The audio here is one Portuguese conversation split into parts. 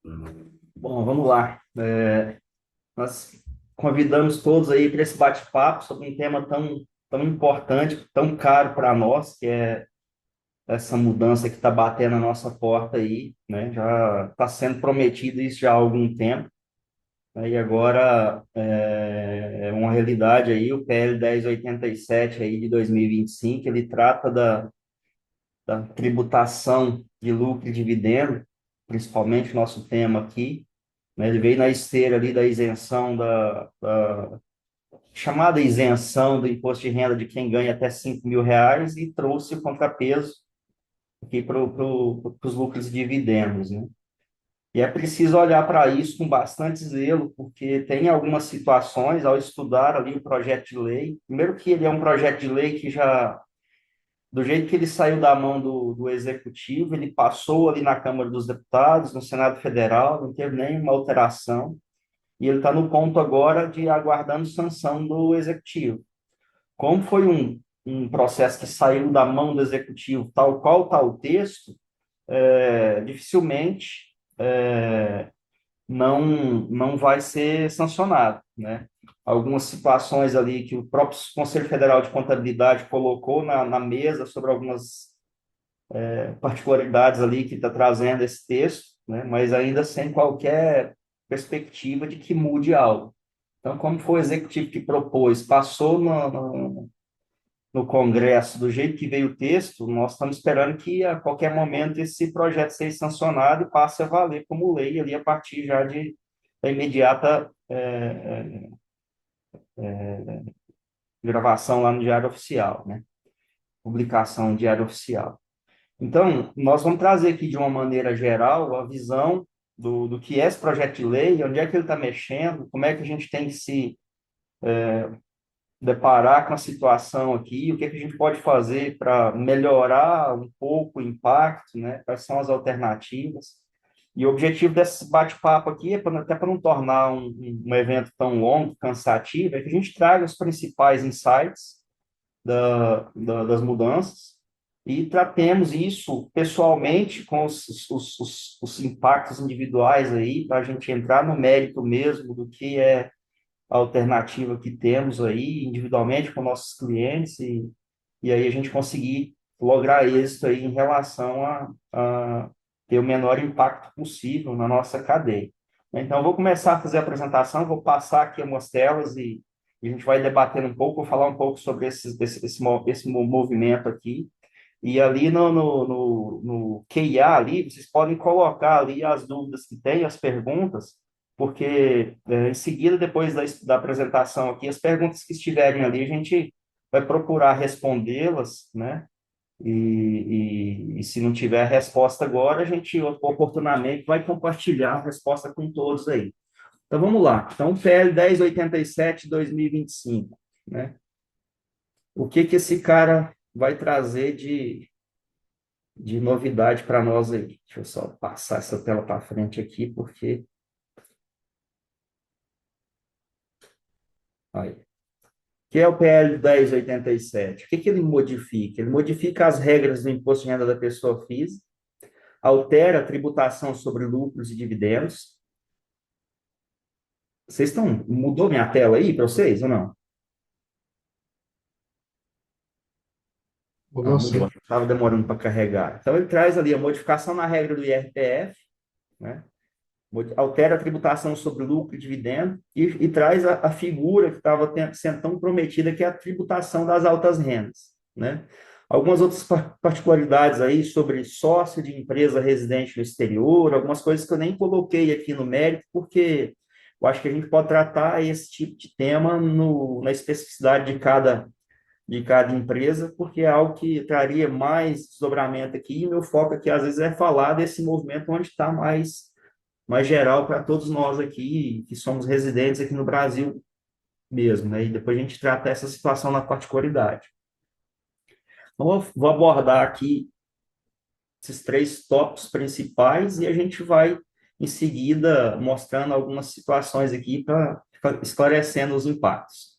Bom, vamos lá. Nós convidamos todos aí para esse bate-papo sobre um tema tão importante, tão caro para nós, que é essa mudança que está batendo na nossa porta aí, né? Já está sendo prometido isso já há algum tempo, né? E agora é uma realidade aí, o PL 1087 aí de 2025, ele trata da tributação de lucro e dividendo, principalmente nosso tema aqui, né? Ele veio na esteira ali da isenção da chamada isenção do imposto de renda de quem ganha até R$ 5.000 e trouxe o contrapeso aqui para os lucros e dividendos, né? E é preciso olhar para isso com bastante zelo, porque tem algumas situações, ao estudar ali o projeto de lei, primeiro que ele é um projeto de lei que já, do jeito que ele saiu da mão do Executivo, ele passou ali na Câmara dos Deputados, no Senado Federal, não teve nenhuma alteração, e ele está no ponto agora de aguardando sanção do Executivo. Como foi um processo que saiu da mão do Executivo, tal qual está o texto, dificilmente não vai ser sancionado, né? Algumas situações ali que o próprio Conselho Federal de Contabilidade colocou na mesa sobre algumas particularidades ali que está trazendo esse texto, né? Mas ainda sem qualquer perspectiva de que mude algo. Então, como foi o executivo que propôs, passou no Congresso do jeito que veio o texto, nós estamos esperando que a qualquer momento esse projeto seja sancionado e passe a valer como lei ali a partir já da imediata gravação lá no Diário Oficial, né? Publicação no Diário Oficial. Então, nós vamos trazer aqui de uma maneira geral a visão do que é esse projeto de lei, onde é que ele está mexendo, como é que a gente tem que se deparar com a situação aqui, o que é que a gente pode fazer para melhorar um pouco o impacto, né? Quais são as alternativas. E o objetivo desse bate-papo aqui, até para não tornar um evento tão longo, cansativo, é que a gente traga os principais insights das mudanças e tratemos isso pessoalmente com os impactos individuais aí, para a gente entrar no mérito mesmo do que é a alternativa que temos aí individualmente com nossos clientes e aí a gente conseguir lograr êxito aí em relação a ter o menor impacto possível na nossa cadeia. Então, eu vou começar a fazer a apresentação, vou passar aqui umas telas e a gente vai debatendo um pouco, vou falar um pouco sobre esse movimento aqui. E ali no QIA ali, vocês podem colocar ali as dúvidas que tem, as perguntas, porque em seguida, depois da apresentação aqui, as perguntas que estiverem ali, a gente vai procurar respondê-las, né? E se não tiver resposta agora, a gente oportunamente vai compartilhar a resposta com todos aí. Então vamos lá. Então, PL 1087 2025, né? O que que esse cara vai trazer de novidade para nós aí? Deixa eu só passar essa tela para frente aqui, porque aí, que é o PL 1087. O que que ele modifica? Ele modifica as regras do imposto de renda da pessoa física, altera a tributação sobre lucros e dividendos. Vocês estão. Mudou minha tela aí para vocês ou não? Ah, Mudou mudou. sim. Estava demorando para carregar. Então, ele traz ali a modificação na regra do IRPF, né? Altera a tributação sobre lucro e dividendo e traz a figura que estava sendo tão prometida, que é a tributação das altas rendas, né? Algumas outras particularidades aí sobre sócio de empresa residente no exterior, algumas coisas que eu nem coloquei aqui no mérito, porque eu acho que a gente pode tratar esse tipo de tema na especificidade de cada empresa, porque é algo que traria mais desdobramento aqui, e meu foco aqui, às vezes, é falar desse movimento onde está mais geral para todos nós aqui, que somos residentes aqui no Brasil mesmo, né? E depois a gente trata essa situação na particularidade. Então, vou abordar aqui esses três tópicos principais e a gente vai, em seguida, mostrando algumas situações aqui para esclarecendo os impactos.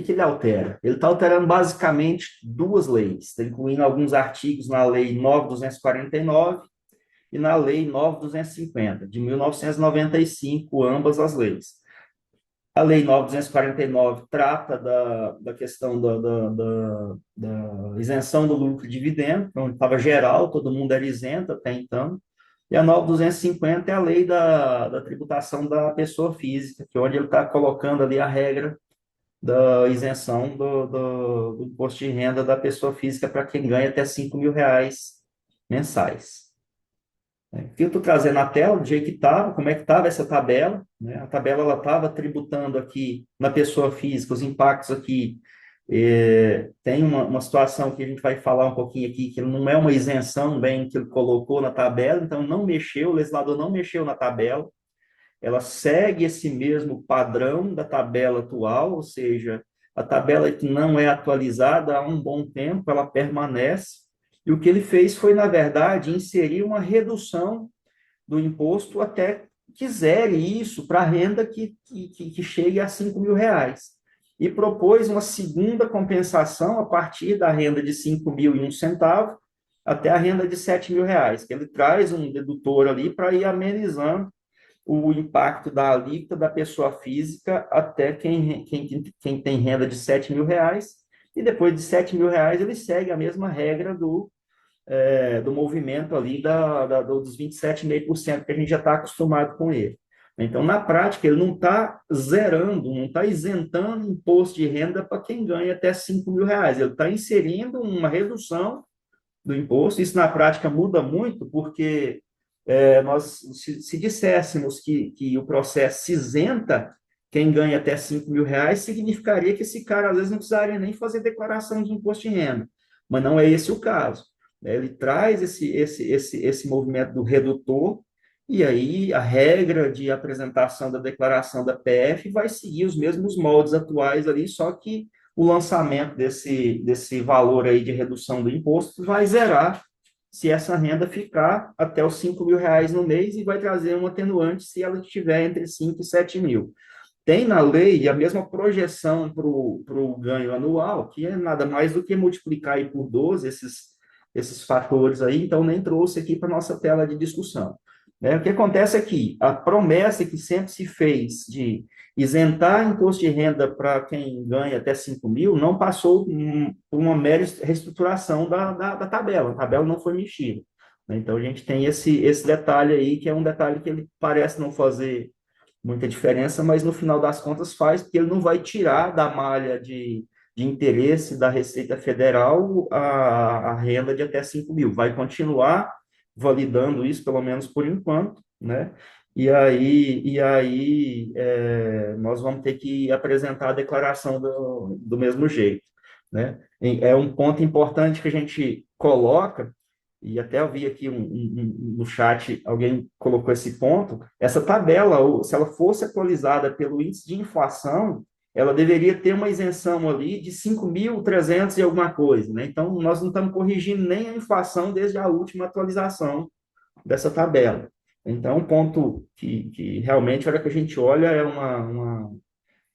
que ele altera? Ele está alterando basicamente duas leis, está incluindo alguns artigos na Lei 9.249 e na Lei 9.250, de 1995, ambas as leis. A Lei 9.249 trata da questão da isenção do lucro e dividendo, então estava geral, todo mundo era isento até então. E a 9.250 é a lei da tributação da pessoa física, que é onde ele está colocando ali a regra da isenção do imposto de renda da pessoa física para quem ganha até R$ 5.000 mensais. Aqui eu estou trazendo a tela do jeito que estava, como é que estava essa tabela, né? A tabela ela estava tributando aqui na pessoa física, os impactos aqui. Tem uma situação que a gente vai falar um pouquinho aqui, que não é uma isenção bem que ele colocou na tabela, então não mexeu, o legislador não mexeu na tabela, ela segue esse mesmo padrão da tabela atual, ou seja, a tabela que não é atualizada há um bom tempo, ela permanece, e o que ele fez foi, na verdade, inserir uma redução do imposto até que zere isso para a renda que chegue a R$ 5.000. E propôs uma segunda compensação a partir da renda de 5.001 centavos até a renda de R$ 7.000, que ele traz um dedutor ali para ir amenizando o impacto da alíquota da pessoa física até quem tem renda de R$ 7.000, e depois de R$ 7.000 ele segue a mesma regra do movimento ali dos 27,5% que a gente já está acostumado com ele. Então, na prática, ele não está zerando, não está isentando imposto de renda para quem ganha até R$ 5.000. Ele está inserindo uma redução do imposto. Isso, na prática, muda muito, porque nós, se disséssemos que o processo se isenta quem ganha até R$ 5.000, significaria que esse cara, às vezes, não precisaria nem fazer declaração de imposto de renda. Mas não é esse o caso. Ele traz esse movimento do redutor, e aí a regra de apresentação da declaração da PF vai seguir os mesmos moldes atuais ali, só que o lançamento desse valor aí de redução do imposto vai zerar se essa renda ficar até os R$ 5.000 no mês, e vai trazer um atenuante se ela estiver entre 5 e 7 mil. Tem na lei a mesma projeção para o ganho anual, que é nada mais do que multiplicar aí por 12 esses fatores aí, então nem trouxe aqui para a nossa tela de discussão. O que acontece aqui? A promessa que sempre se fez de isentar imposto de renda para quem ganha até 5 mil não passou por uma mera reestruturação da tabela. A tabela não foi mexida. Então, a gente tem esse detalhe aí, que é um detalhe que ele parece não fazer muita diferença, mas no final das contas faz, porque ele não vai tirar da malha de interesse da Receita Federal a renda de até 5 mil. Vai continuar validando isso, pelo menos por enquanto, né? E aí nós vamos ter que apresentar a declaração do mesmo jeito, né? É um ponto importante que a gente coloca, e até eu vi aqui no chat, alguém colocou esse ponto, essa tabela, se ela fosse atualizada pelo índice de inflação, ela deveria ter uma isenção ali de 5.300 e alguma coisa, né? Então, nós não estamos corrigindo nem a inflação desde a última atualização dessa tabela. Então, um ponto que realmente, a hora que a gente olha, é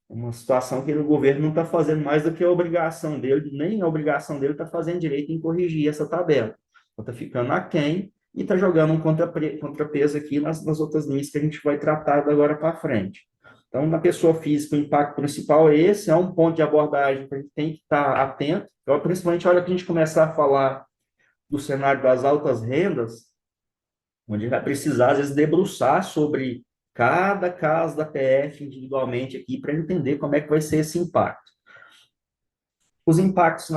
uma situação que o governo não está fazendo mais do que a obrigação dele, nem a obrigação dele está fazendo direito em corrigir essa tabela. Está ficando aquém e está jogando um contrapeso aqui nas outras linhas que a gente vai tratar da agora para frente. Então, na pessoa física, o impacto principal é esse, é um ponto de abordagem que a gente tem que estar atento. Então, principalmente, a hora que a gente começar a falar do cenário das altas rendas, onde vai precisar, às vezes, debruçar sobre cada caso da PF individualmente aqui para entender como é que vai ser esse impacto. Os impactos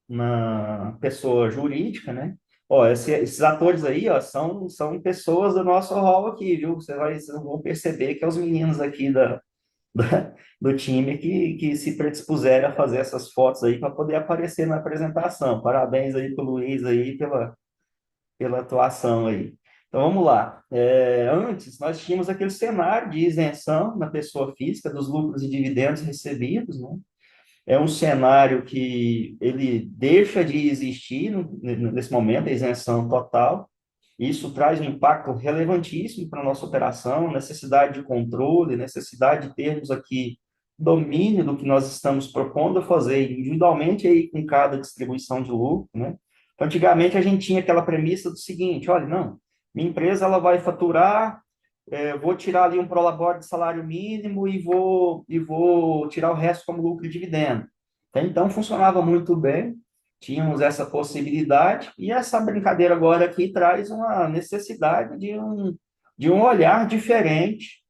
na pessoa jurídica, né? Ó, esses atores aí, ó, são pessoas do nosso hall aqui, viu? Vocês vão perceber que é os meninos aqui do time que se predispuseram a fazer essas fotos aí para poder aparecer na apresentação. Parabéns aí pro Luiz aí pela atuação aí. Então vamos lá. Antes, nós tínhamos aquele cenário de isenção na pessoa física dos lucros e dividendos recebidos, né? É um cenário que ele deixa de existir nesse momento, a isenção total. Isso traz um impacto relevantíssimo para a nossa operação, necessidade de controle, necessidade de termos aqui domínio do que nós estamos propondo a fazer individualmente aí com cada distribuição de lucro, né? Então, antigamente a gente tinha aquela premissa do seguinte, olha, não, minha empresa ela vai faturar, vou tirar ali um prolabore de salário mínimo e vou tirar o resto como lucro e dividendo. Então, funcionava muito bem, tínhamos essa possibilidade, e essa brincadeira agora aqui traz uma necessidade de um olhar diferente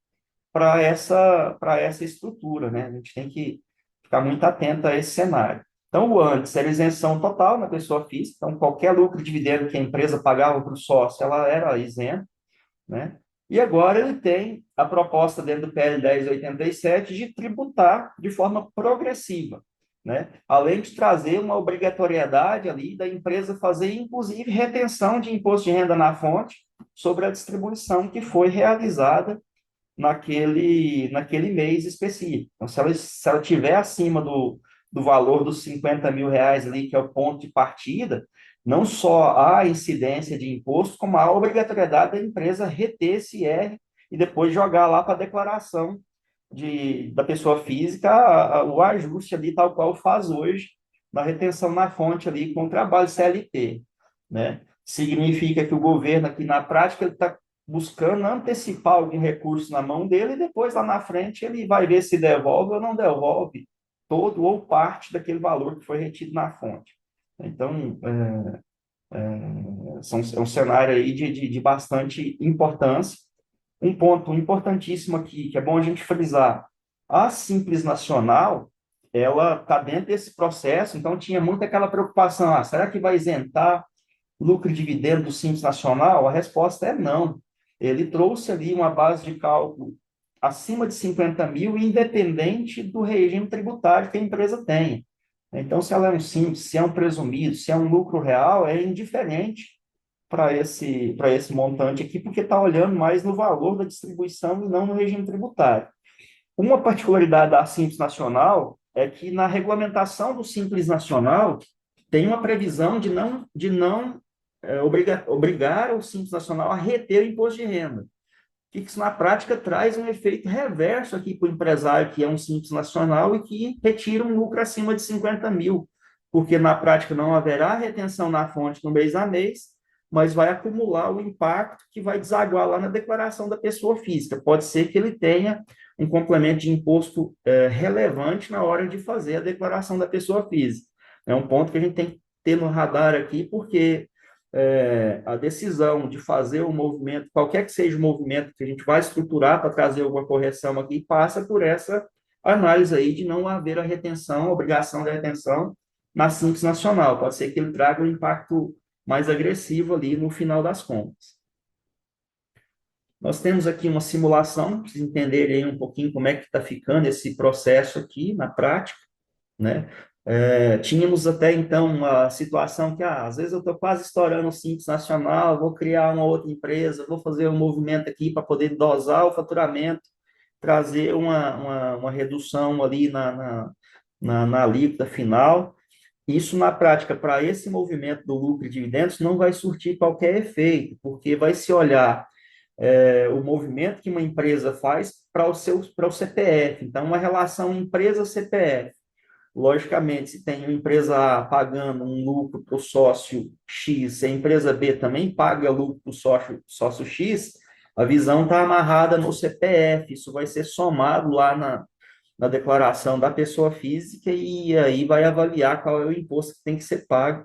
para essa estrutura, né? A gente tem que ficar muito atento a esse cenário. Então, o antes era isenção total na pessoa física, então qualquer lucro e dividendo que a empresa pagava para o sócio, ela era isenta, né? E agora ele tem a proposta dentro do PL 1087 de tributar de forma progressiva, né? Além de trazer uma obrigatoriedade ali da empresa fazer, inclusive, retenção de imposto de renda na fonte sobre a distribuição que foi realizada naquele mês específico. Então, se ela tiver acima do valor dos 50 mil reais ali, que é o ponto de partida, não só há incidência de imposto, como há a obrigatoriedade da empresa reter esse IR e depois jogar lá para a declaração da pessoa física o ajuste ali, tal qual faz hoje, na retenção na fonte ali com o trabalho CLT, né? Significa que o governo aqui na prática ele está buscando antecipar algum recurso na mão dele e depois lá na frente ele vai ver se devolve ou não devolve todo ou parte daquele valor que foi retido na fonte. Então, é um cenário aí de bastante importância. Um ponto importantíssimo aqui, que é bom a gente frisar, a Simples Nacional, ela está dentro desse processo, então tinha muito aquela preocupação, será que vai isentar lucro e dividendo do Simples Nacional? A resposta é não. Ele trouxe ali uma base de cálculo acima de 50 mil, independente do regime tributário que a empresa tenha. Então, se ela é um simples, se é um presumido, se é um lucro real, é indiferente para esse montante aqui, porque está olhando mais no valor da distribuição e não no regime tributário. Uma particularidade da Simples Nacional é que na regulamentação do Simples Nacional tem uma previsão de não obrigar o Simples Nacional a reter o imposto de renda. Que isso, na prática, traz um efeito reverso aqui para o empresário que é um Simples Nacional e que retira um lucro acima de 50 mil, porque na prática não haverá retenção na fonte no mês a mês, mas vai acumular o impacto que vai desaguar lá na declaração da pessoa física. Pode ser que ele tenha um complemento de imposto relevante na hora de fazer a declaração da pessoa física. É um ponto que a gente tem que ter no radar aqui, porque a decisão de fazer o movimento, qualquer que seja o movimento que a gente vai estruturar para trazer alguma correção aqui, passa por essa análise aí de não haver a retenção, a obrigação de retenção na Simples Nacional. Pode ser que ele traga um impacto mais agressivo ali no final das contas. Nós temos aqui uma simulação, para vocês entenderem um pouquinho como é que está ficando esse processo aqui na prática, né? Tínhamos até então uma situação que, às vezes eu estou quase estourando o Simples Nacional, vou criar uma outra empresa, vou fazer um movimento aqui para poder dosar o faturamento, trazer uma redução ali na alíquota final. Isso, na prática, para esse movimento do lucro e dividendos, não vai surtir qualquer efeito, porque vai se olhar o movimento que uma empresa faz para o CPF. Então, uma relação empresa-CPF. Logicamente, se tem uma empresa A pagando um lucro para o sócio X, se a empresa B também paga lucro para o sócio X, a visão está amarrada no CPF, isso vai ser somado lá na declaração da pessoa física e aí vai avaliar qual é o imposto que tem que ser pago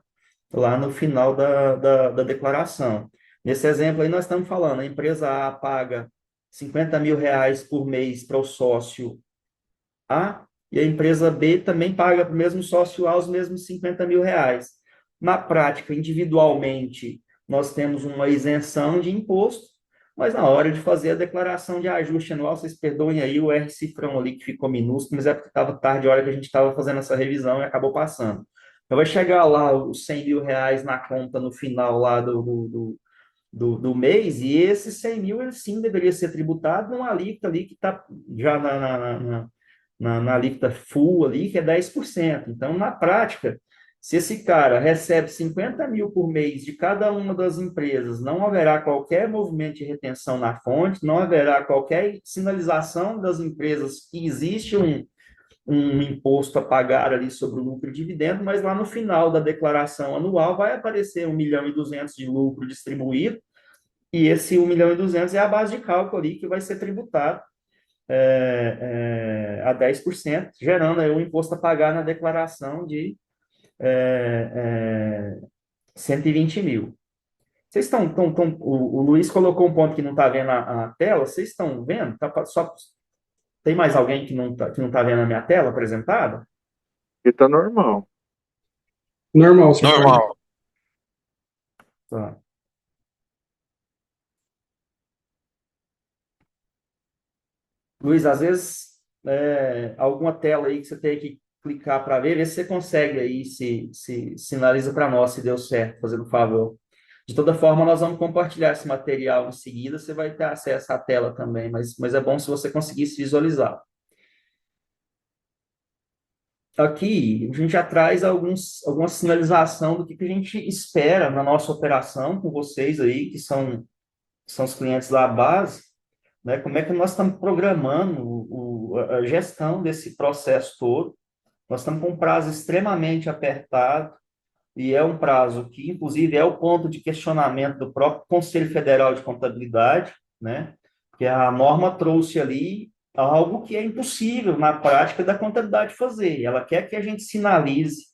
lá no final da declaração. Nesse exemplo aí nós estamos falando, a empresa A paga 50 mil reais por mês para o sócio A, e a empresa B também paga para o mesmo sócio A os mesmos 50 mil reais. Na prática, individualmente, nós temos uma isenção de imposto, mas na hora de fazer a declaração de ajuste anual, vocês perdoem aí o R cifrão ali que ficou minúsculo, mas é porque estava tarde, a hora que a gente estava fazendo essa revisão e acabou passando. Então vai chegar lá os 100 mil reais na conta no final lá do mês, e esses 100 mil, ele sim deveria ser tributado numa alíquota ali que está já na alíquota full ali, que é 10%. Então, na prática, se esse cara recebe 50 mil por mês de cada uma das empresas, não haverá qualquer movimento de retenção na fonte, não haverá qualquer sinalização das empresas que existe um imposto a pagar ali sobre o lucro e dividendo, mas lá no final da declaração anual vai aparecer 1.200.000 de lucro distribuído, e esse 1.200.000 é a base de cálculo ali que vai ser tributado a 10%, gerando aí um imposto a pagar na declaração de 120 mil. Vocês o Luiz colocou um ponto que não está vendo a tela, vocês estão vendo? Tem mais alguém que não tá vendo a minha tela apresentada? E tá normal. Normal, senhor Fernando. Normal. Tá. Luiz, às vezes, alguma tela aí que você tem que clicar para ver, vê se você consegue aí, se sinaliza para nós se deu certo, fazendo um favor. De toda forma, nós vamos compartilhar esse material em seguida, você vai ter acesso à tela também, mas é bom se você conseguisse visualizar. Aqui, a gente já traz alguma sinalização do que a gente espera na nossa operação com vocês aí, que são os clientes da base, né? Como é que nós estamos programando a gestão desse processo todo. Nós estamos com um prazo extremamente apertado, e é um prazo que, inclusive, é o ponto de questionamento do próprio Conselho Federal de Contabilidade, né? Que a norma trouxe ali algo que é impossível na prática da contabilidade fazer. Ela quer que a gente sinalize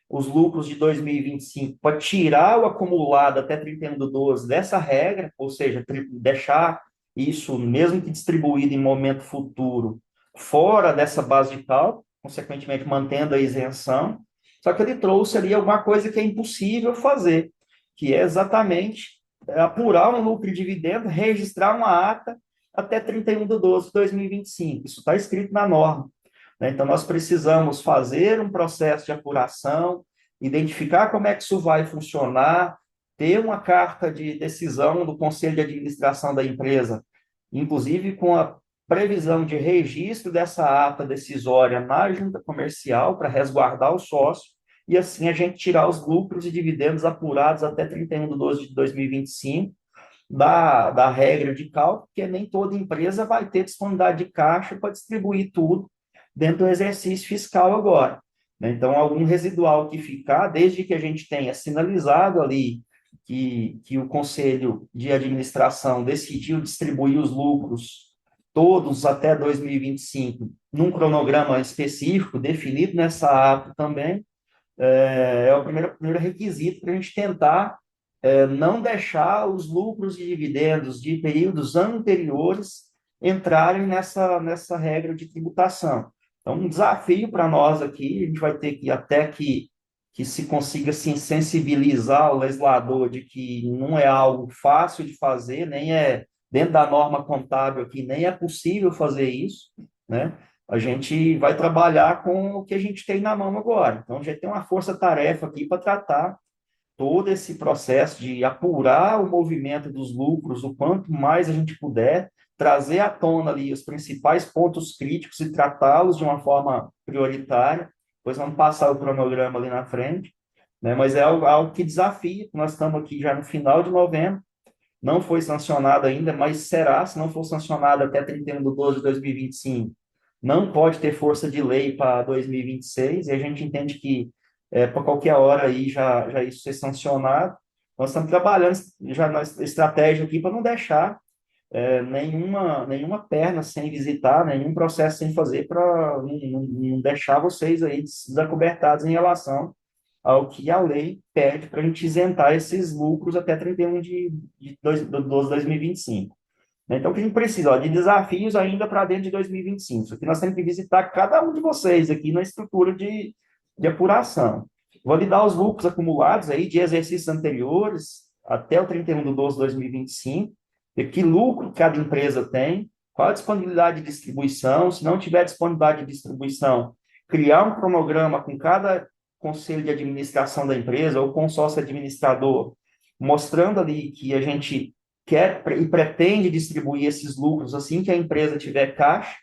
os lucros de 2025 para tirar o acumulado até 31/12 dessa regra, ou seja, deixar isso, mesmo que distribuído em momento futuro, fora dessa base de cálculo, consequentemente mantendo a isenção. Só que ele trouxe ali alguma coisa que é impossível fazer, que é exatamente apurar um lucro e dividendo, registrar uma ata até 31/12 de 2025. Isso está escrito na norma, né? Então, nós precisamos fazer um processo de apuração, identificar como é que isso vai funcionar, ter uma carta de decisão do Conselho de Administração da empresa, inclusive com a previsão de registro dessa ata decisória na junta comercial para resguardar o sócio, e assim a gente tirar os lucros e dividendos apurados até 31/12 de 2025 da regra de cálculo, porque nem toda empresa vai ter disponibilidade de caixa para distribuir tudo dentro do exercício fiscal agora, né? Então, algum residual que ficar, desde que a gente tenha sinalizado ali que o Conselho de Administração decidiu distribuir os lucros todos até 2025, num cronograma específico, definido nessa ata também, é o primeiro requisito para a gente tentar não deixar os lucros e dividendos de períodos anteriores entrarem nessa regra de tributação. Então, um desafio para nós aqui, a gente vai ter que, até que se consiga assim, sensibilizar o legislador de que não é algo fácil de fazer, nem é dentro da norma contábil aqui, nem é possível fazer isso, né? A gente vai trabalhar com o que a gente tem na mão agora. Então, já tem uma força-tarefa aqui para tratar todo esse processo de apurar o movimento dos lucros, o quanto mais a gente puder, trazer à tona ali os principais pontos críticos e tratá-los de uma forma prioritária. Depois vamos passar o cronograma ali na frente, né? Mas é algo que desafia. Nós estamos aqui já no final de novembro, não foi sancionado ainda, mas será, se não for sancionado até 31/12 de 2025, não pode ter força de lei para 2026, e a gente entende que para qualquer hora aí já isso ser sancionado. Nós estamos trabalhando já na estratégia aqui para não deixar nenhuma perna sem visitar, nenhum processo sem fazer, para não deixar vocês aí desacobertados em relação ao que a lei pede para a gente isentar esses lucros até 31 de 12 de 2025. Então, o que a gente precisa? Ó, de desafios ainda para dentro de 2025. Isso aqui nós temos que visitar cada um de vocês aqui na estrutura de apuração. Vou lhe dar os lucros acumulados aí de exercícios anteriores até o 31/12 de 2025, e que lucro cada empresa tem, qual a disponibilidade de distribuição, se não tiver disponibilidade de distribuição, criar um cronograma com cada conselho de administração da empresa ou consórcio administrador, mostrando ali que a gente quer e pretende distribuir esses lucros assim que a empresa tiver caixa,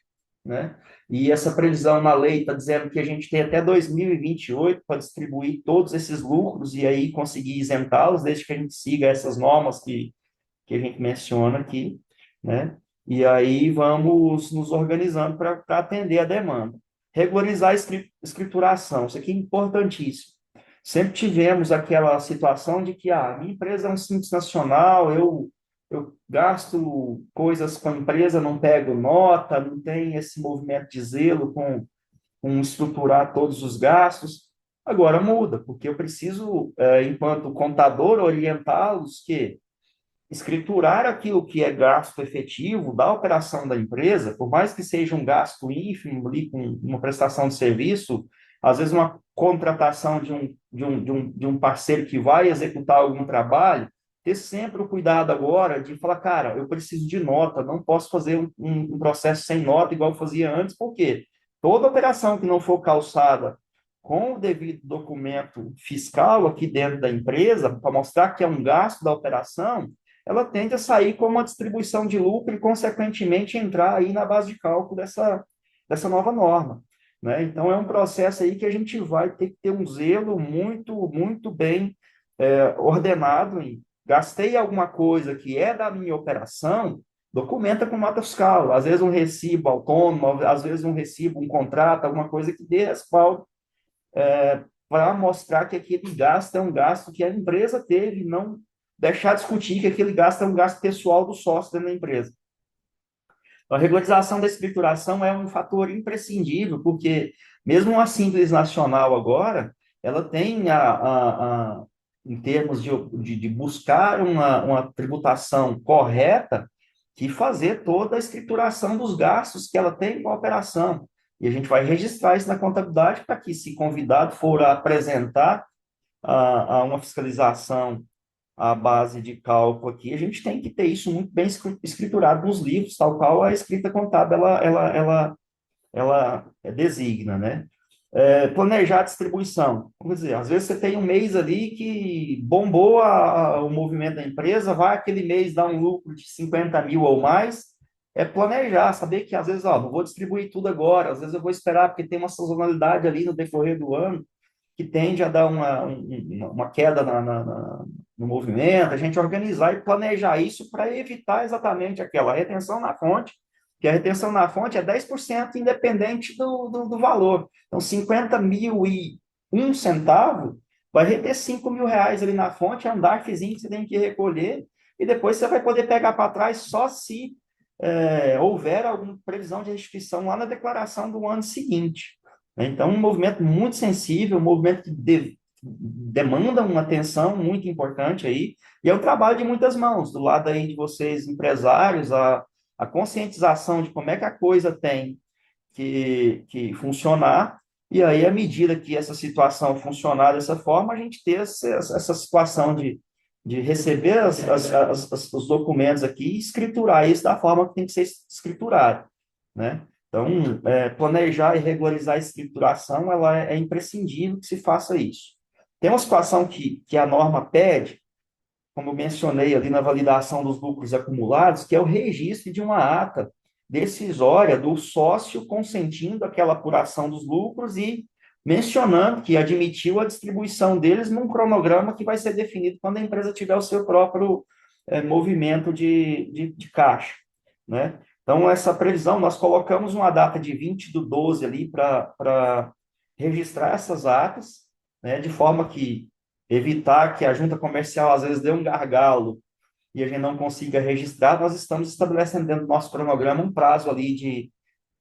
né? E essa previsão na lei está dizendo que a gente tem até 2028 para distribuir todos esses lucros e aí conseguir isentá-los, desde que a gente siga essas normas que a gente menciona aqui, né? E aí vamos nos organizando para atender a demanda. regularizar a escrituração, isso aqui é importantíssimo. Sempre tivemos aquela situação de que a minha empresa é um simples nacional, eu gasto coisas com a empresa, não pego nota, não tem esse movimento de zelo com estruturar todos os gastos. Agora muda, porque eu preciso, enquanto contador, orientá-los que escriturar aquilo que é gasto efetivo da operação da empresa, por mais que seja um gasto ínfimo ali com uma prestação de serviço, às vezes uma contratação de um parceiro que vai executar algum trabalho, ter sempre o cuidado agora de falar, cara, eu preciso de nota, não posso fazer um processo sem nota igual eu fazia antes, porque toda operação que não for calçada com o devido documento fiscal aqui dentro da empresa, para mostrar que é um gasto da operação, ela tende a sair como uma distribuição de lucro e, consequentemente, entrar aí na base de cálculo dessa nova norma. Né? Então, é um processo aí que a gente vai ter que ter um zelo muito, muito bem ordenado. Gastei alguma coisa que é da minha operação, documenta com nota fiscal. Às vezes um recibo autônomo, às vezes um recibo, um contrato, alguma coisa que dê respaldo para mostrar que aquele gasto é um gasto que a empresa teve, não deixar discutir que aquele gasto é um gasto pessoal do sócio dentro da empresa. A regularização da escrituração é um fator imprescindível, porque mesmo uma simples nacional agora, ela tem, em termos de buscar uma tributação correta, que fazer toda a escrituração dos gastos que ela tem com a operação. E a gente vai registrar isso na contabilidade para que, se convidado for a apresentar a uma fiscalização à base de cálculo aqui, a gente tem que ter isso muito bem escriturado nos livros, tal qual a escrita contábil ela designa, né? Planejar a distribuição. Vamos dizer, às vezes você tem um mês ali que bombou o movimento da empresa, vai aquele mês dar um lucro de 50 mil ou mais, planejar, saber que às vezes, não vou distribuir tudo agora, às vezes eu vou esperar, porque tem uma sazonalidade ali no decorrer do ano, que tende a dar uma queda no movimento, a gente organizar e planejar isso para evitar exatamente aquela retenção na fonte, que a retenção na fonte é 10% independente do valor. Então, 50 mil e um centavo vai reter 5 mil reais ali na fonte, é um DARFzinho que você tem que recolher, e depois você vai poder pegar para trás só se houver alguma previsão de restituição lá na declaração do ano seguinte. Então, um movimento muito sensível, um movimento que demanda uma atenção muito importante aí, e é um trabalho de muitas mãos, do lado aí de vocês, empresários, a conscientização de como é que a coisa tem que funcionar, e aí, à medida que essa situação funcionar dessa forma, a gente ter essa situação de receber os documentos aqui e escriturar isso da forma que tem que ser escriturado, né? Então, planejar e regularizar a escrituração, ela é imprescindível que se faça isso. Tem uma situação que a norma pede, como eu mencionei ali na validação dos lucros acumulados, que é o registro de uma ata decisória do sócio consentindo aquela apuração dos lucros e mencionando que admitiu a distribuição deles num cronograma que vai ser definido quando a empresa tiver o seu próprio movimento de caixa, né? Então, essa previsão, nós colocamos uma data de 20/12 ali para registrar essas atas, né, de forma que evitar que a junta comercial, às vezes, dê um gargalo e a gente não consiga registrar, nós estamos estabelecendo dentro do nosso cronograma um prazo ali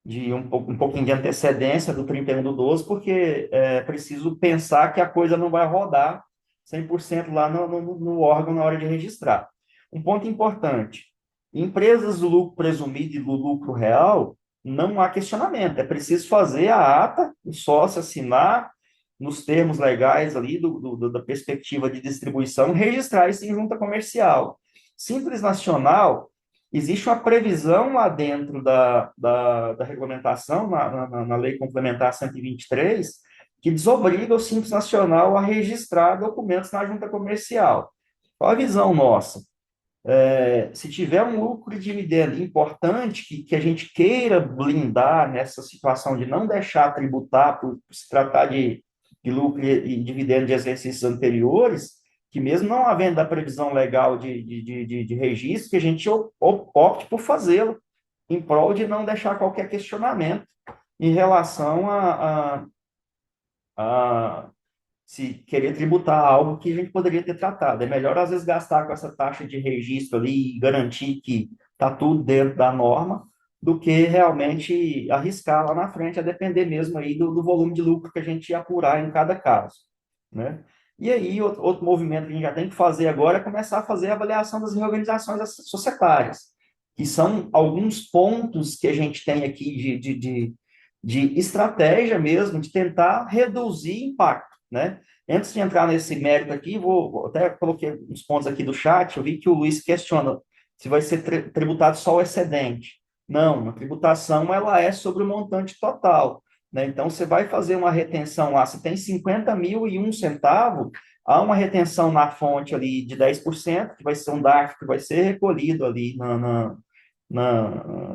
de um pouquinho de antecedência do 31/12, porque é preciso pensar que a coisa não vai rodar 100% lá no órgão na hora de registrar. Um ponto importante, empresas do lucro presumido e do lucro real, não há questionamento, é preciso fazer a ata, o sócio assinar, nos termos legais ali da perspectiva de distribuição, registrar isso em junta comercial. Simples nacional, existe uma previsão lá dentro da regulamentação, na Lei Complementar 123, que desobriga o Simples Nacional a registrar documentos na junta comercial. Qual a visão nossa? Se tiver um lucro e dividendo importante que a gente queira blindar nessa situação de não deixar tributar por se tratar de lucro e dividendo de exercícios anteriores, que mesmo não havendo a previsão legal de registro, que a gente opte por fazê-lo, em prol de não deixar qualquer questionamento em relação a se querer tributar algo que a gente poderia ter tratado. É melhor, às vezes, gastar com essa taxa de registro ali e garantir que está tudo dentro da norma, do que realmente arriscar lá na frente, a depender mesmo aí do volume de lucro que a gente ia apurar em cada caso, né? E aí, outro movimento que a gente já tem que fazer agora é começar a fazer a avaliação das reorganizações societárias, que são alguns pontos que a gente tem aqui de estratégia mesmo, de tentar reduzir impacto, né? Antes de entrar nesse mérito aqui, até coloquei uns pontos aqui do chat, eu vi que o Luiz questiona se vai ser tributado só o excedente. Não, a tributação ela é sobre o montante total, né? Então, você vai fazer uma retenção lá, se tem 50.001 centavo, há uma retenção na fonte ali de 10%, que vai ser um DARF que vai ser recolhido ali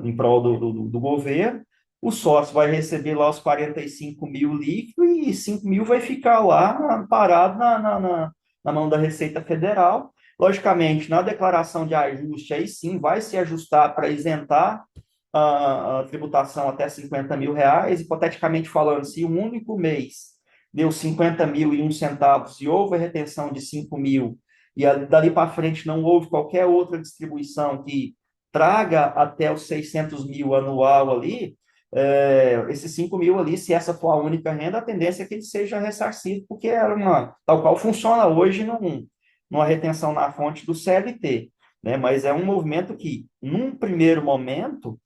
em prol do governo. O sócio vai receber lá os 45 mil líquido e 5 mil vai ficar lá parado na mão da Receita Federal. Logicamente, na declaração de ajuste, aí sim vai se ajustar para isentar a tributação até 50 mil reais. Hipoteticamente falando, se um único mês deu 50.001 centavos e houve a retenção de 5 mil, e dali para frente não houve qualquer outra distribuição que traga até os 600 mil anual ali, esses 5 mil ali, se essa for a única renda, a tendência é que ele seja ressarcido, porque era tal qual funciona hoje numa retenção na fonte do CLT, né? Mas é um movimento que, num primeiro momento,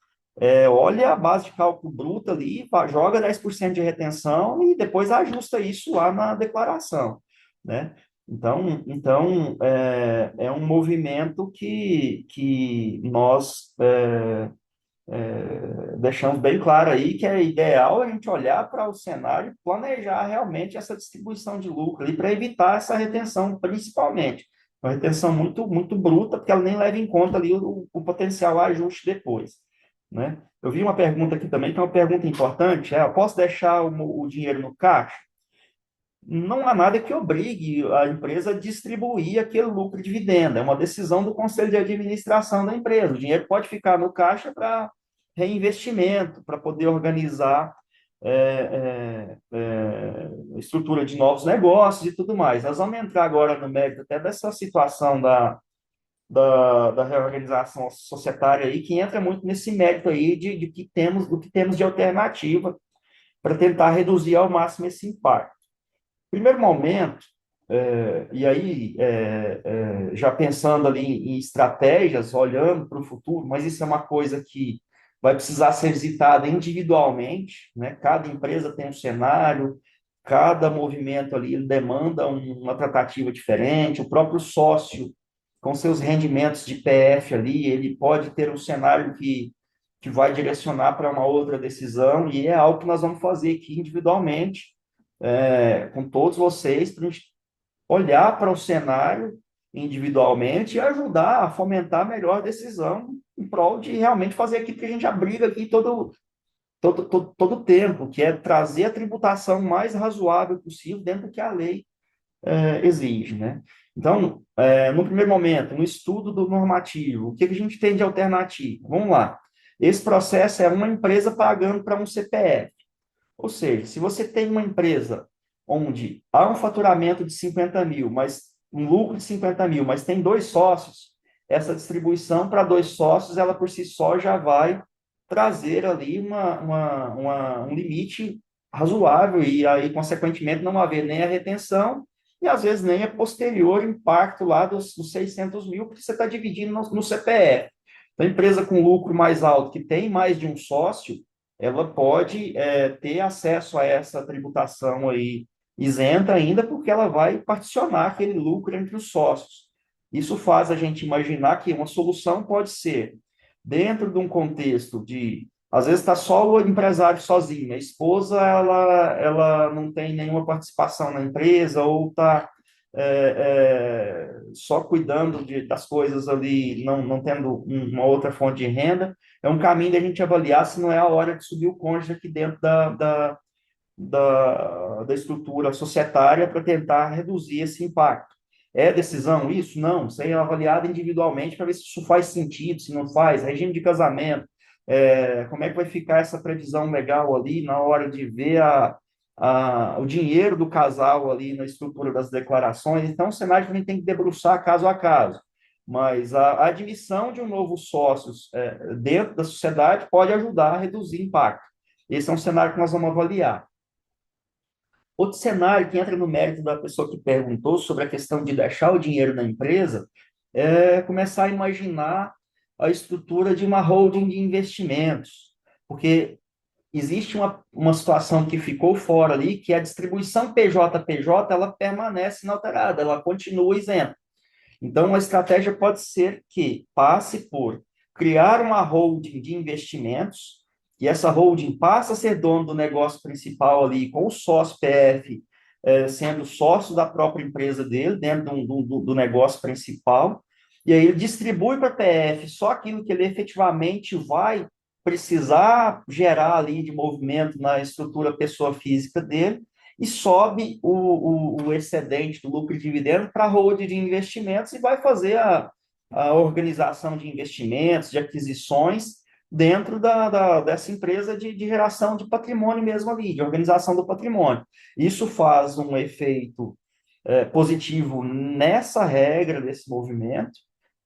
olha a base de cálculo bruta ali, joga 10% de retenção e depois ajusta isso lá na declaração, né? Então é um movimento que nós deixamos bem claro aí que é ideal a gente olhar para o cenário e planejar realmente essa distribuição de lucro ali para evitar essa retenção, principalmente. Uma retenção muito, muito bruta, porque ela nem leva em conta ali o potencial ajuste depois, né? Eu vi uma pergunta aqui também, que é uma pergunta importante, eu posso deixar o dinheiro no caixa? Não há nada que obrigue a empresa a distribuir aquele lucro de dividendo. É uma decisão do conselho de administração da empresa. O dinheiro pode ficar no caixa para reinvestimento, para poder organizar estrutura de novos negócios e tudo mais. Nós vamos entrar agora no mérito até dessa situação da reorganização societária aí, que entra muito nesse mérito aí do que temos de alternativa para tentar reduzir ao máximo esse impacto. Primeiro momento, e aí já pensando ali em estratégias, olhando para o futuro, mas isso é uma coisa que vai precisar ser visitada individualmente, né? Cada empresa tem um cenário, cada movimento ali ele demanda uma tratativa diferente, o próprio sócio, com seus rendimentos de PF ali, ele pode ter um cenário que vai direcionar para uma outra decisão, e é algo que nós vamos fazer aqui individualmente, com todos vocês, para a gente olhar para o cenário individualmente e ajudar a fomentar a melhor decisão em prol de realmente fazer aquilo que a gente já briga aqui todo tempo, que é trazer a tributação mais razoável possível dentro do que a lei exige, né? Então, no primeiro momento, no estudo do normativo, o que a gente tem de alternativa? Vamos lá. Esse processo é uma empresa pagando para um CPF. Ou seja, se você tem uma empresa onde há um faturamento de 50 mil, mas um lucro de 50 mil, mas tem dois sócios, essa distribuição para dois sócios, ela por si só já vai trazer ali um limite razoável e aí, consequentemente, não haver nem a retenção e, às vezes, nem a posterior impacto lá dos 600 mil, porque você está dividindo no CPF. Então, a empresa com lucro mais alto, que tem mais de um sócio, ela pode ter acesso a essa tributação aí isenta ainda, porque ela vai particionar aquele lucro entre os sócios. Isso faz a gente imaginar que uma solução pode ser, dentro de um contexto de, às vezes está só o empresário sozinho, a esposa ela não tem nenhuma participação na empresa ou está só cuidando das coisas ali, não tendo uma outra fonte de renda. É um caminho de a gente avaliar se não é a hora de subir o cônjuge aqui dentro da estrutura societária para tentar reduzir esse impacto. É decisão isso? Não, isso aí é avaliado individualmente para ver se isso faz sentido, se não faz, regime de casamento. Como é que vai ficar essa previsão legal ali na hora de ver o dinheiro do casal ali na estrutura das declarações. Então, o cenário também tem que debruçar caso a caso. Mas a admissão de um novo sócio dentro da sociedade pode ajudar a reduzir impacto. Esse é um cenário que nós vamos avaliar. Outro cenário que entra no mérito da pessoa que perguntou sobre a questão de deixar o dinheiro na empresa é começar a imaginar a estrutura de uma holding de investimentos, porque existe uma situação que ficou fora ali, que a distribuição PJ-PJ, ela permanece inalterada, ela continua isenta. Então, a estratégia pode ser que passe por criar uma holding de investimentos, e essa holding passa a ser dono do negócio principal ali, com o sócio PF sendo sócio da própria empresa dele, dentro do negócio principal, e aí ele distribui para a PF só aquilo que ele efetivamente vai precisar gerar ali de movimento na estrutura pessoa física dele, e sobe o excedente do lucro e dividendo para a holding de investimentos e vai fazer a organização de investimentos, de aquisições dentro dessa empresa de geração de patrimônio mesmo ali, de organização do patrimônio. Isso faz um efeito positivo nessa regra desse movimento,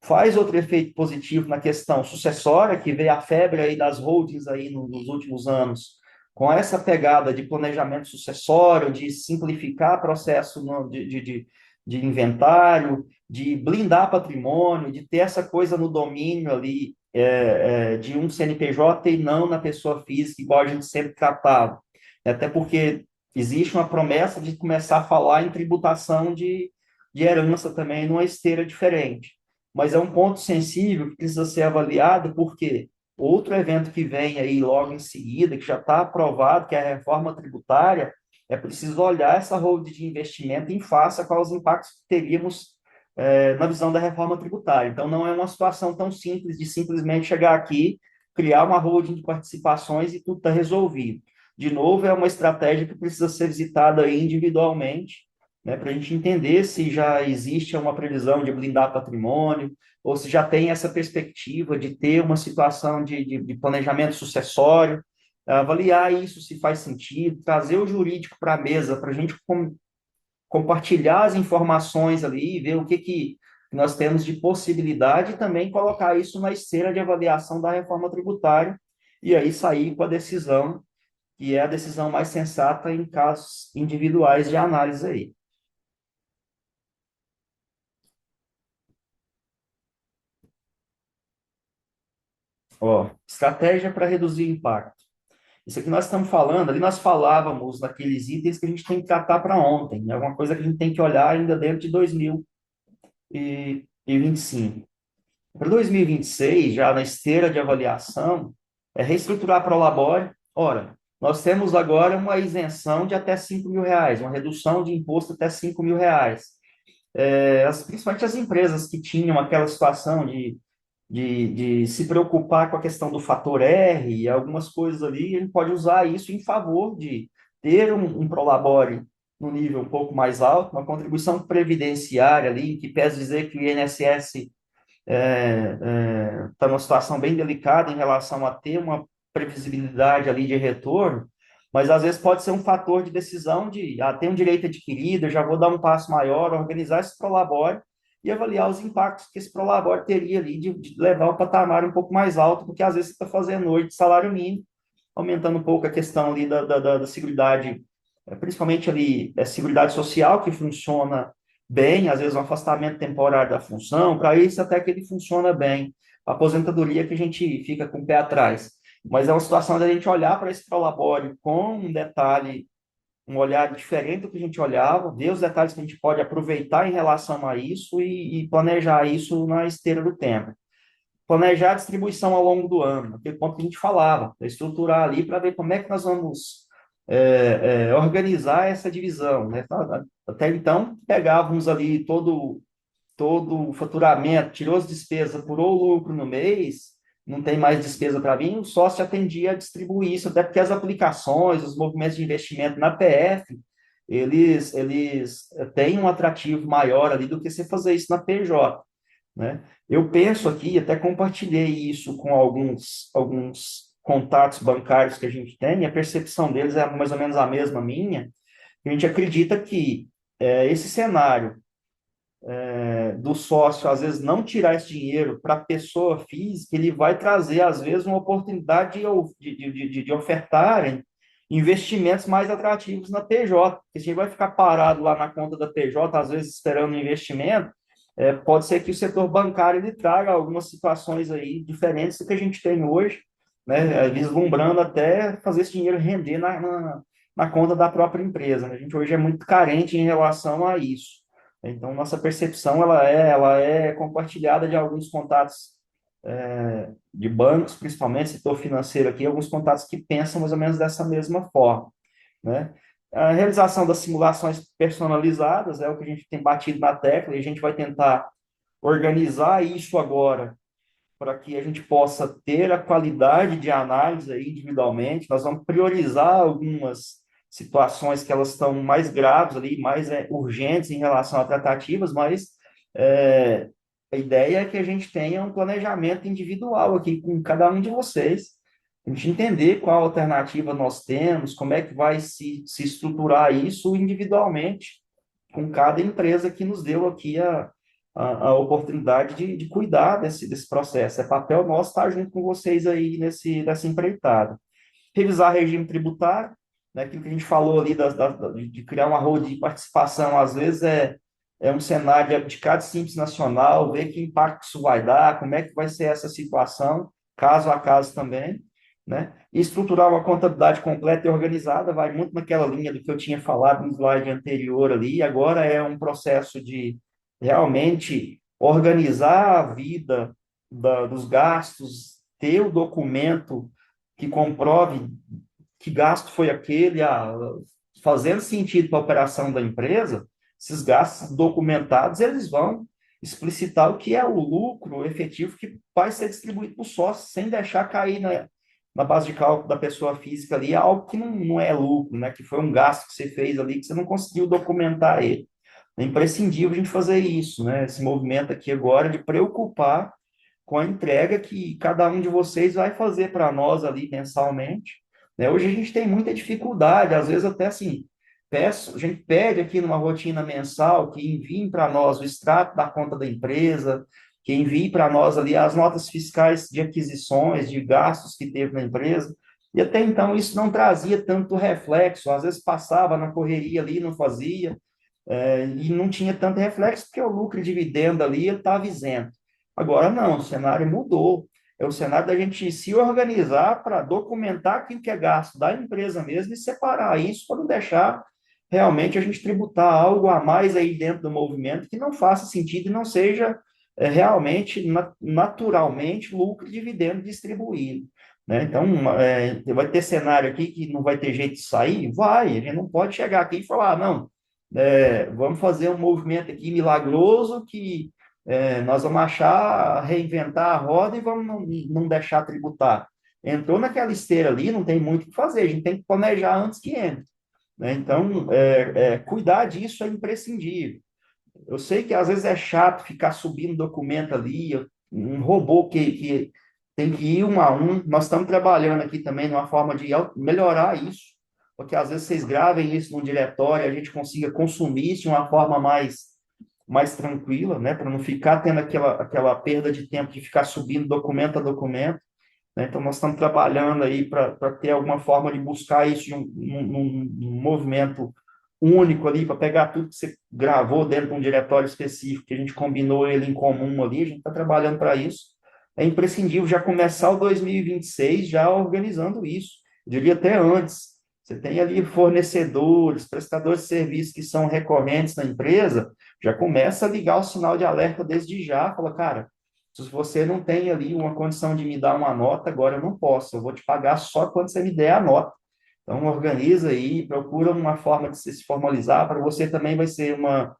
faz outro efeito positivo na questão sucessória, que veio a febre aí das holdings aí nos últimos anos, com essa pegada de planejamento sucessório, de simplificar processo de inventário, de blindar patrimônio, de ter essa coisa no domínio ali de um CNPJ e não na pessoa física, igual a gente sempre tratava. Até porque existe uma promessa de começar a falar em tributação de herança também numa esteira diferente. Mas é um ponto sensível que precisa ser avaliado, porque outro evento que vem aí logo em seguida, que já está aprovado, que é a reforma tributária, é preciso olhar essa holding de investimento em face a quais impactos que teríamos na visão da reforma tributária. Então, não é uma situação tão simples de simplesmente chegar aqui, criar uma holding de participações e tudo está resolvido. De novo, é uma estratégia que precisa ser visitada individualmente, né, para a gente entender se já existe uma previsão de blindar patrimônio, ou se já tem essa perspectiva de ter uma situação de planejamento sucessório, avaliar isso, se faz sentido, trazer o jurídico para a mesa, para a gente compartilhar as informações ali, ver o que nós temos de possibilidade e também colocar isso na esteira de avaliação da reforma tributária e aí sair com a decisão, que é a decisão mais sensata em casos individuais de análise aí. Ó, estratégia para reduzir o impacto. Isso aqui nós estamos falando, ali nós falávamos daqueles itens que a gente tem que tratar para ontem, é uma coisa que a gente tem que olhar ainda dentro de 2025. Para 2026, já na esteira de avaliação, é reestruturar a Prolabore. Ora, nós temos agora uma isenção de até R$ 5.000, uma redução de imposto até R$ 5.000. Principalmente as empresas que tinham aquela situação de se preocupar com a questão do fator R e algumas coisas ali, a gente pode usar isso em favor de ter um Prolabore no nível um pouco mais alto, uma contribuição previdenciária ali, que pese dizer que o INSS está numa situação bem delicada em relação a ter uma previsibilidade ali de retorno, mas às vezes pode ser um fator de decisão de ter um direito adquirido, eu já vou dar um passo maior, organizar esse Prolabore e avaliar os impactos que esse Prolabore teria ali de levar o patamar um pouco mais alto, porque às vezes você está fazendo hoje de salário mínimo, aumentando um pouco a questão ali da seguridade, principalmente ali a seguridade social, que funciona bem, às vezes um afastamento temporário da função, para isso até que ele funciona bem. A aposentadoria que a gente fica com o pé atrás. Mas é uma situação da gente olhar para esse Prolabore com um detalhe, um olhar diferente do que a gente olhava, ver os detalhes que a gente pode aproveitar em relação a isso e planejar isso na esteira do tempo. Planejar a distribuição ao longo do ano, aquele ponto que a gente falava, estruturar ali para ver como é que nós vamos organizar essa divisão, né? Até então, pegávamos ali todo o faturamento, tirou as despesas, apurou o lucro no mês, não tem mais despesa para vir, o sócio atendia a distribuir isso, até porque as aplicações, os movimentos de investimento na PF, eles têm um atrativo maior ali do que você fazer isso na PJ. né? Eu penso aqui, até compartilhei isso com alguns contatos bancários que a gente tem, e a percepção deles é mais ou menos a mesma minha. A gente acredita que esse cenário do sócio, às vezes, não tirar esse dinheiro para a pessoa física, ele vai trazer, às vezes, uma oportunidade de ofertarem investimentos mais atrativos na PJ. Porque se ele vai ficar parado lá na conta da PJ, às vezes, esperando um investimento, pode ser que o setor bancário ele traga algumas situações aí diferentes do que a gente tem hoje, né, vislumbrando até fazer esse dinheiro render na conta da própria empresa, né? A gente hoje é muito carente em relação a isso. Então, nossa percepção ela é compartilhada de alguns contatos de bancos, principalmente setor financeiro aqui, alguns contatos que pensam mais ou menos dessa mesma forma, né? A realização das simulações personalizadas é o que a gente tem batido na tecla e a gente vai tentar organizar isso agora para que a gente possa ter a qualidade de análise aí individualmente. Nós vamos priorizar algumas situações que elas estão mais graves ali, mais urgentes em relação a tratativas, mas é, a ideia é que a gente tenha um planejamento individual aqui com cada um de vocês, a gente entender qual alternativa nós temos, como é que vai se estruturar isso individualmente com cada empresa que nos deu aqui a oportunidade de cuidar desse processo. É papel nosso estar junto com vocês aí nessa empreitada. Revisar regime tributário, né, aquilo que a gente falou ali de criar uma roda de participação, às vezes é um cenário de abdicar de Simples Nacional, ver que impacto isso vai dar, como é que vai ser essa situação, caso a caso também, né? E estruturar uma contabilidade completa e organizada, vai muito naquela linha do que eu tinha falado no slide anterior ali, agora é um processo de realmente organizar a vida dos gastos, ter o documento que comprove que gasto foi aquele, fazendo sentido para a operação da empresa, esses gastos documentados, eles vão explicitar o que é o lucro efetivo que vai ser distribuído para o sócio, sem deixar cair na base de cálculo da pessoa física ali, algo que não é lucro, né? Que foi um gasto que você fez ali, que você não conseguiu documentar ele. É imprescindível a gente fazer isso, né? Esse movimento aqui agora de preocupar com a entrega que cada um de vocês vai fazer para nós ali mensalmente, né? Hoje a gente tem muita dificuldade, às vezes até assim, a gente pede aqui numa rotina mensal que enviem para nós o extrato da conta da empresa, que envie para nós ali as notas fiscais de aquisições, de gastos que teve na empresa, e até então isso não trazia tanto reflexo, às vezes passava na correria ali, não fazia, e não tinha tanto reflexo, porque o lucro e dividendo ali estava isento. Agora não, o cenário mudou. É o cenário da gente se organizar para documentar aquilo que é gasto da empresa mesmo e separar isso para não deixar realmente a gente tributar algo a mais aí dentro do movimento que não faça sentido e não seja realmente, naturalmente, lucro e dividendo distribuído. Né? Então, vai ter cenário aqui que não vai ter jeito de sair? Vai, a gente não pode chegar aqui e falar, não, vamos fazer um movimento aqui milagroso que nós vamos achar, reinventar a roda e vamos não deixar tributar. Entrou naquela esteira ali, não tem muito o que fazer, a gente tem que planejar antes que entre. Né? Então, cuidar disso é imprescindível. Eu sei que às vezes é chato ficar subindo documento ali, um robô que tem que ir um a um. Nós estamos trabalhando aqui também numa forma de melhorar isso, porque às vezes vocês gravem isso num diretório, a gente consiga consumir isso de uma forma mais tranquila, né, para não ficar tendo aquela perda de tempo de ficar subindo documento a documento. Né? Então, nós estamos trabalhando aí para ter alguma forma de buscar isso de um movimento único ali, para pegar tudo que você gravou dentro de um diretório específico, que a gente combinou ele em comum ali, a gente está trabalhando para isso. É imprescindível já começar o 2026 já organizando isso. Eu diria até antes. Você tem ali fornecedores, prestadores de serviços que são recorrentes na empresa, já começa a ligar o sinal de alerta desde já, fala, cara, se você não tem ali uma condição de me dar uma nota, agora eu não posso, eu vou te pagar só quando você me der a nota. Então, organiza aí, procura uma forma de se formalizar, para você também vai ser uma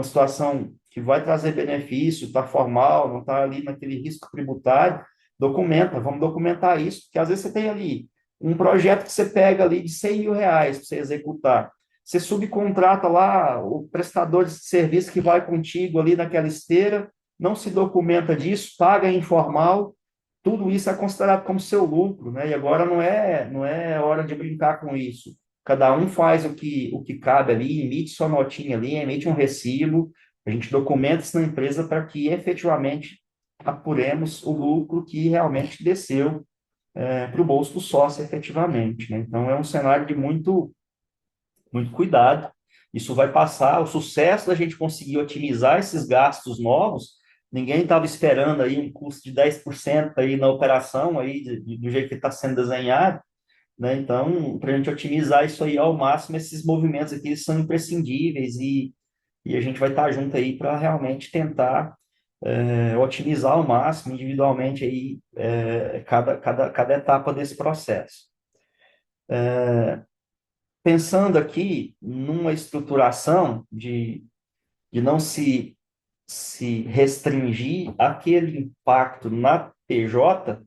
situação que vai trazer benefício, está formal, não está ali naquele risco tributário, documenta, vamos documentar isso, porque às vezes você tem ali um projeto que você pega ali de R$ 100.000 para você executar, você subcontrata lá o prestador de serviço que vai contigo ali naquela esteira, não se documenta disso, paga informal, tudo isso é considerado como seu lucro, né? E agora não é hora de brincar com isso. Cada um faz o que cabe ali, emite sua notinha ali, emite um recibo, a gente documenta isso na empresa para que efetivamente apuremos o lucro que realmente desceu para o bolso do sócio efetivamente, né? Então é um cenário de muito, muito cuidado. Isso vai passar, o sucesso da gente conseguir otimizar esses gastos novos, ninguém estava esperando aí um custo de 10% aí na operação, aí, do jeito que está sendo desenhado, né? Então, para a gente otimizar isso aí ao máximo, esses movimentos aqui são imprescindíveis e a gente vai estar junto aí para realmente tentar otimizar ao máximo individualmente aí cada etapa desse processo. Pensando aqui numa estruturação de não se restringir aquele impacto na PJ,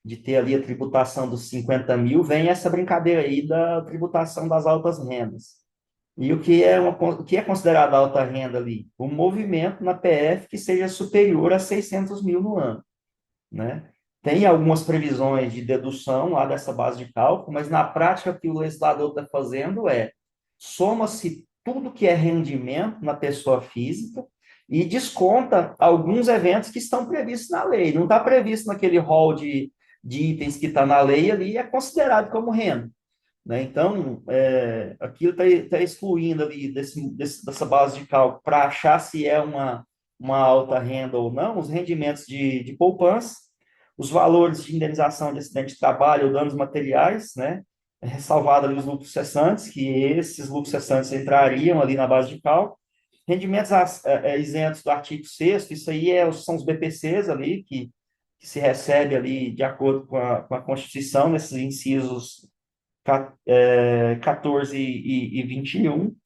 de ter ali a tributação dos 50 mil, vem essa brincadeira aí da tributação das altas rendas. E o que é considerado alta renda ali? Um movimento na PF que seja superior a 600 mil no ano, né? Tem algumas previsões de dedução lá dessa base de cálculo, mas na prática o que o legislador está fazendo soma-se tudo que é rendimento na pessoa física e desconta alguns eventos que estão previstos na lei. Não está previsto naquele rol de itens que está na lei ali, é considerado como renda, né? Então, aquilo está excluindo ali dessa base de cálculo para achar se é uma alta renda ou não, os rendimentos de poupança, os valores de indenização de acidente de trabalho ou danos materiais, né? Ressalvado ali os lucros cessantes, que esses lucros cessantes entrariam ali na base de cálculo. Rendimentos isentos do artigo 6º, isso aí são os BPCs ali, que se recebe ali de acordo com a Constituição, nesses incisos 14 e 21.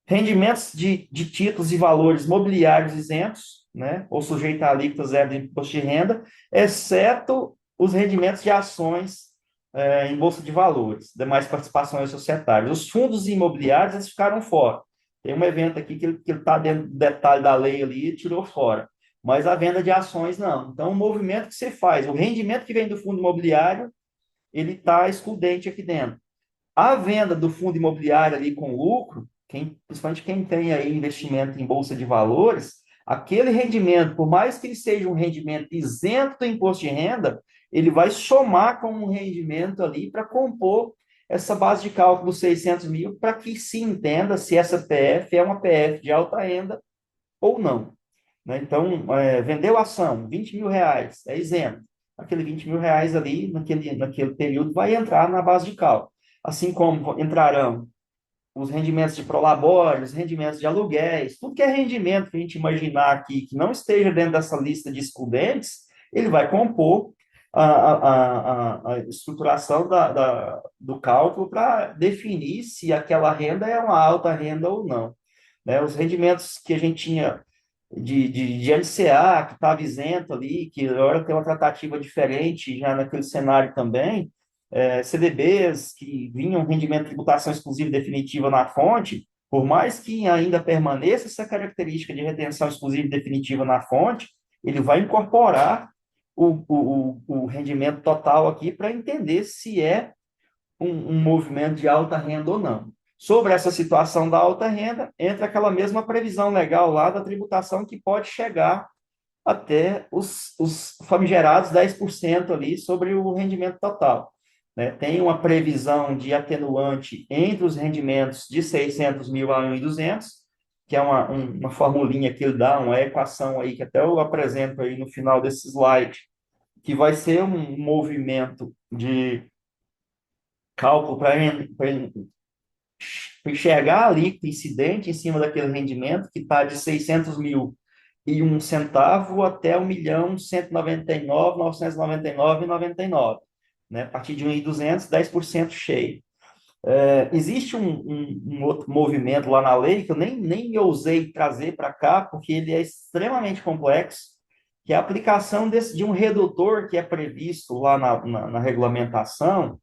Rendimentos de títulos e valores mobiliários isentos, né, ou sujeitos a alíquota zero de imposto de renda, exceto os rendimentos de ações em bolsa de valores, demais participações societárias. Os fundos imobiliários, eles ficaram fora. Tem um evento aqui que ele está dentro do detalhe da lei ali e tirou fora. Mas a venda de ações, não. Então, o movimento que você faz, o rendimento que vem do fundo imobiliário, ele está excludente aqui dentro. A venda do fundo imobiliário ali com lucro, principalmente quem tem aí investimento em bolsa de valores, aquele rendimento, por mais que ele seja um rendimento isento do imposto de renda, ele vai somar com um rendimento ali para compor essa base de cálculo dos 600 mil, para que se entenda se essa PF é uma PF de alta renda ou não, né? Então, vendeu ação, 20 mil reais, é isento. Aquele 20 mil reais ali, naquele período, vai entrar na base de cálculo. Assim como entrarão os rendimentos de prolabore, os rendimentos de aluguéis, tudo que é rendimento que a gente imaginar aqui, que não esteja dentro dessa lista de excludentes, ele vai compor a estruturação do cálculo para definir se aquela renda é uma alta renda ou não, né? Os rendimentos que a gente tinha de LCA, que estava isento ali, que agora tem uma tratativa diferente já naquele cenário também, CDBs que vinham rendimento de tributação exclusiva definitiva na fonte, por mais que ainda permaneça essa característica de retenção exclusiva e definitiva na fonte, ele vai incorporar o rendimento total aqui para entender se é um movimento de alta renda ou não. Sobre essa situação da alta renda, entra aquela mesma previsão legal lá da tributação que pode chegar até os famigerados 10% ali sobre o rendimento total, né? Tem uma previsão de atenuante entre os rendimentos de 600 mil a 1.200, que é uma formulinha que ele dá, uma equação aí que até eu apresento aí no final desse slide, que vai ser um movimento de cálculo para enxergar ali o incidente em cima daquele rendimento que está de 600 mil e um centavo até 1.199.999,99, né? A partir de 1.200, 10% cheio. Existe um outro movimento lá na lei que eu nem ousei trazer para cá, porque ele é extremamente complexo, que é a aplicação de um redutor que é previsto lá na regulamentação,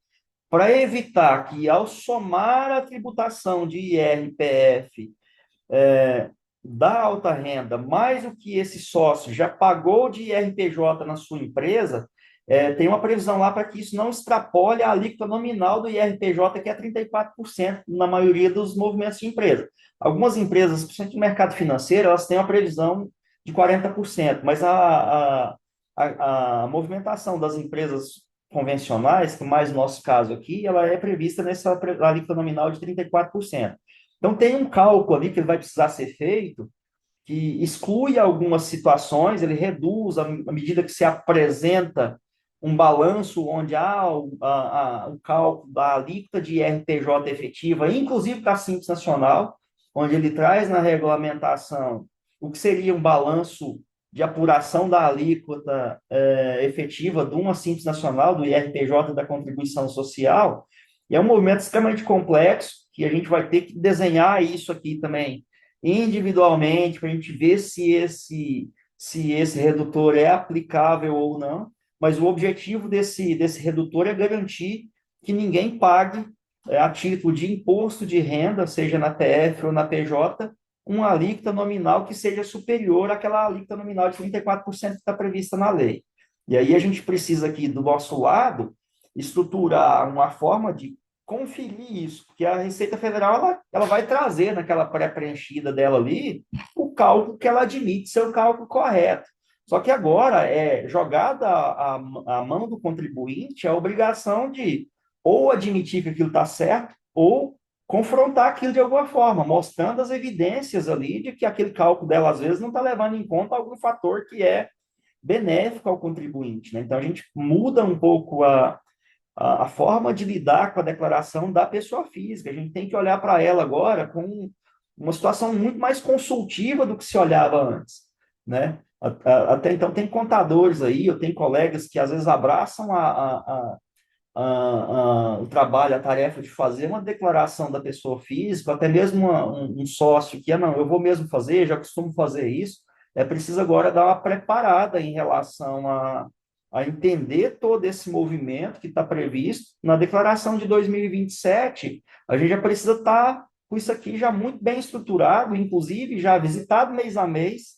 para evitar que, ao somar a tributação de IR, PF, da alta renda, mais o que esse sócio já pagou de IRPJ na sua empresa, tem uma previsão lá para que isso não extrapole a alíquota nominal do IRPJ, que é 34% na maioria dos movimentos de empresa. Algumas empresas, principalmente no mercado financeiro, elas têm uma previsão de 40%, mas a movimentação das empresas convencionais, que mais no nosso caso aqui, ela é prevista nessa alíquota nominal de 34%. Então, tem um cálculo ali que ele vai precisar ser feito, que exclui algumas situações, ele reduz à medida que se apresenta um balanço onde há o cálculo da alíquota de IRPJ efetiva, inclusive para a Simples Nacional, onde ele traz na regulamentação o que seria um balanço de apuração da alíquota efetiva de uma Simples Nacional, do IRPJ da contribuição social, e é um movimento extremamente complexo, que a gente vai ter que desenhar isso aqui também individualmente, para a gente ver se esse redutor é aplicável ou não, mas o objetivo desse redutor é garantir que ninguém pague, a título de imposto de renda, seja na PF ou na PJ, uma alíquota nominal que seja superior àquela alíquota nominal de 34% que está prevista na lei. E aí a gente precisa aqui, do nosso lado, estruturar uma forma de conferir isso, porque a Receita Federal ela vai trazer naquela pré-preenchida dela ali o cálculo que ela admite ser o cálculo correto. Só que agora é jogada a mão do contribuinte a obrigação de ou admitir que aquilo está certo ou confrontar aquilo de alguma forma, mostrando as evidências ali de que aquele cálculo dela, às vezes, não está levando em conta algum fator que é benéfico ao contribuinte, né? Então, a gente muda um pouco a forma de lidar com a declaração da pessoa física. A gente tem que olhar para ela agora com uma situação muito mais consultiva do que se olhava antes, né? Até então, tem contadores aí, eu tenho colegas que às vezes abraçam o trabalho, a tarefa de fazer uma declaração da pessoa física, até mesmo um sócio que, não, eu vou mesmo fazer, já costumo fazer isso, é preciso agora dar uma preparada em relação a entender todo esse movimento que está previsto. Na declaração de 2027, a gente já precisa estar com isso aqui já muito bem estruturado, inclusive já visitado mês a mês,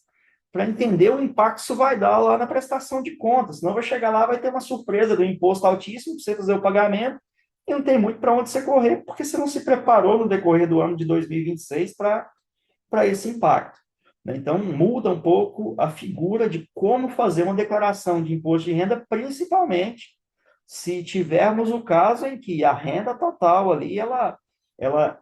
para entender o impacto que isso vai dar lá na prestação de contas. Senão vai chegar lá, vai ter uma surpresa do imposto altíssimo para você fazer o pagamento e não tem muito para onde você correr, porque você não se preparou no decorrer do ano de 2026 para esse impacto. Então, muda um pouco a figura de como fazer uma declaração de imposto de renda, principalmente se tivermos o caso em que a renda total ali, ela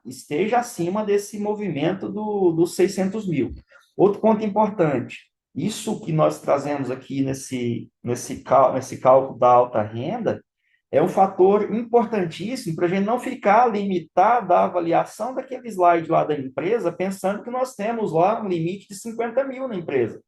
esteja acima desse movimento dos 600 mil. Outro ponto importante, isso que nós trazemos aqui nesse cálculo da alta renda, é um fator importantíssimo para a gente não ficar limitado à avaliação daquele slide lá da empresa, pensando que nós temos lá um limite de 50 mil na empresa.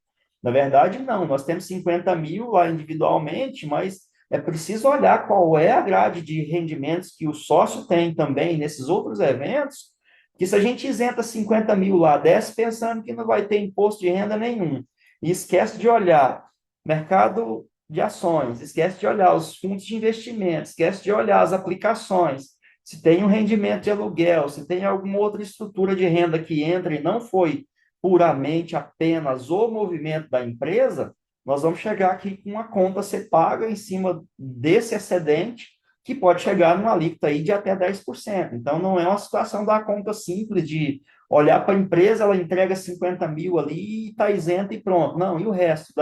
Na verdade, não, nós temos 50 mil lá individualmente, mas é preciso olhar qual é a grade de rendimentos que o sócio tem também nesses outros eventos, que se a gente isenta 50 mil lá, desce pensando que não vai ter imposto de renda nenhum, e esquece de olhar mercado de ações, esquece de olhar os fundos de investimento, esquece de olhar as aplicações, se tem um rendimento de aluguel, se tem alguma outra estrutura de renda que entra e não foi puramente apenas o movimento da empresa, nós vamos chegar aqui com uma conta a ser paga em cima desse excedente, que pode chegar numa alíquota aí de até 10%. Então, não é uma situação da conta simples de olhar para a empresa, ela entrega 50 mil ali e está isenta e pronto. Não, e o resto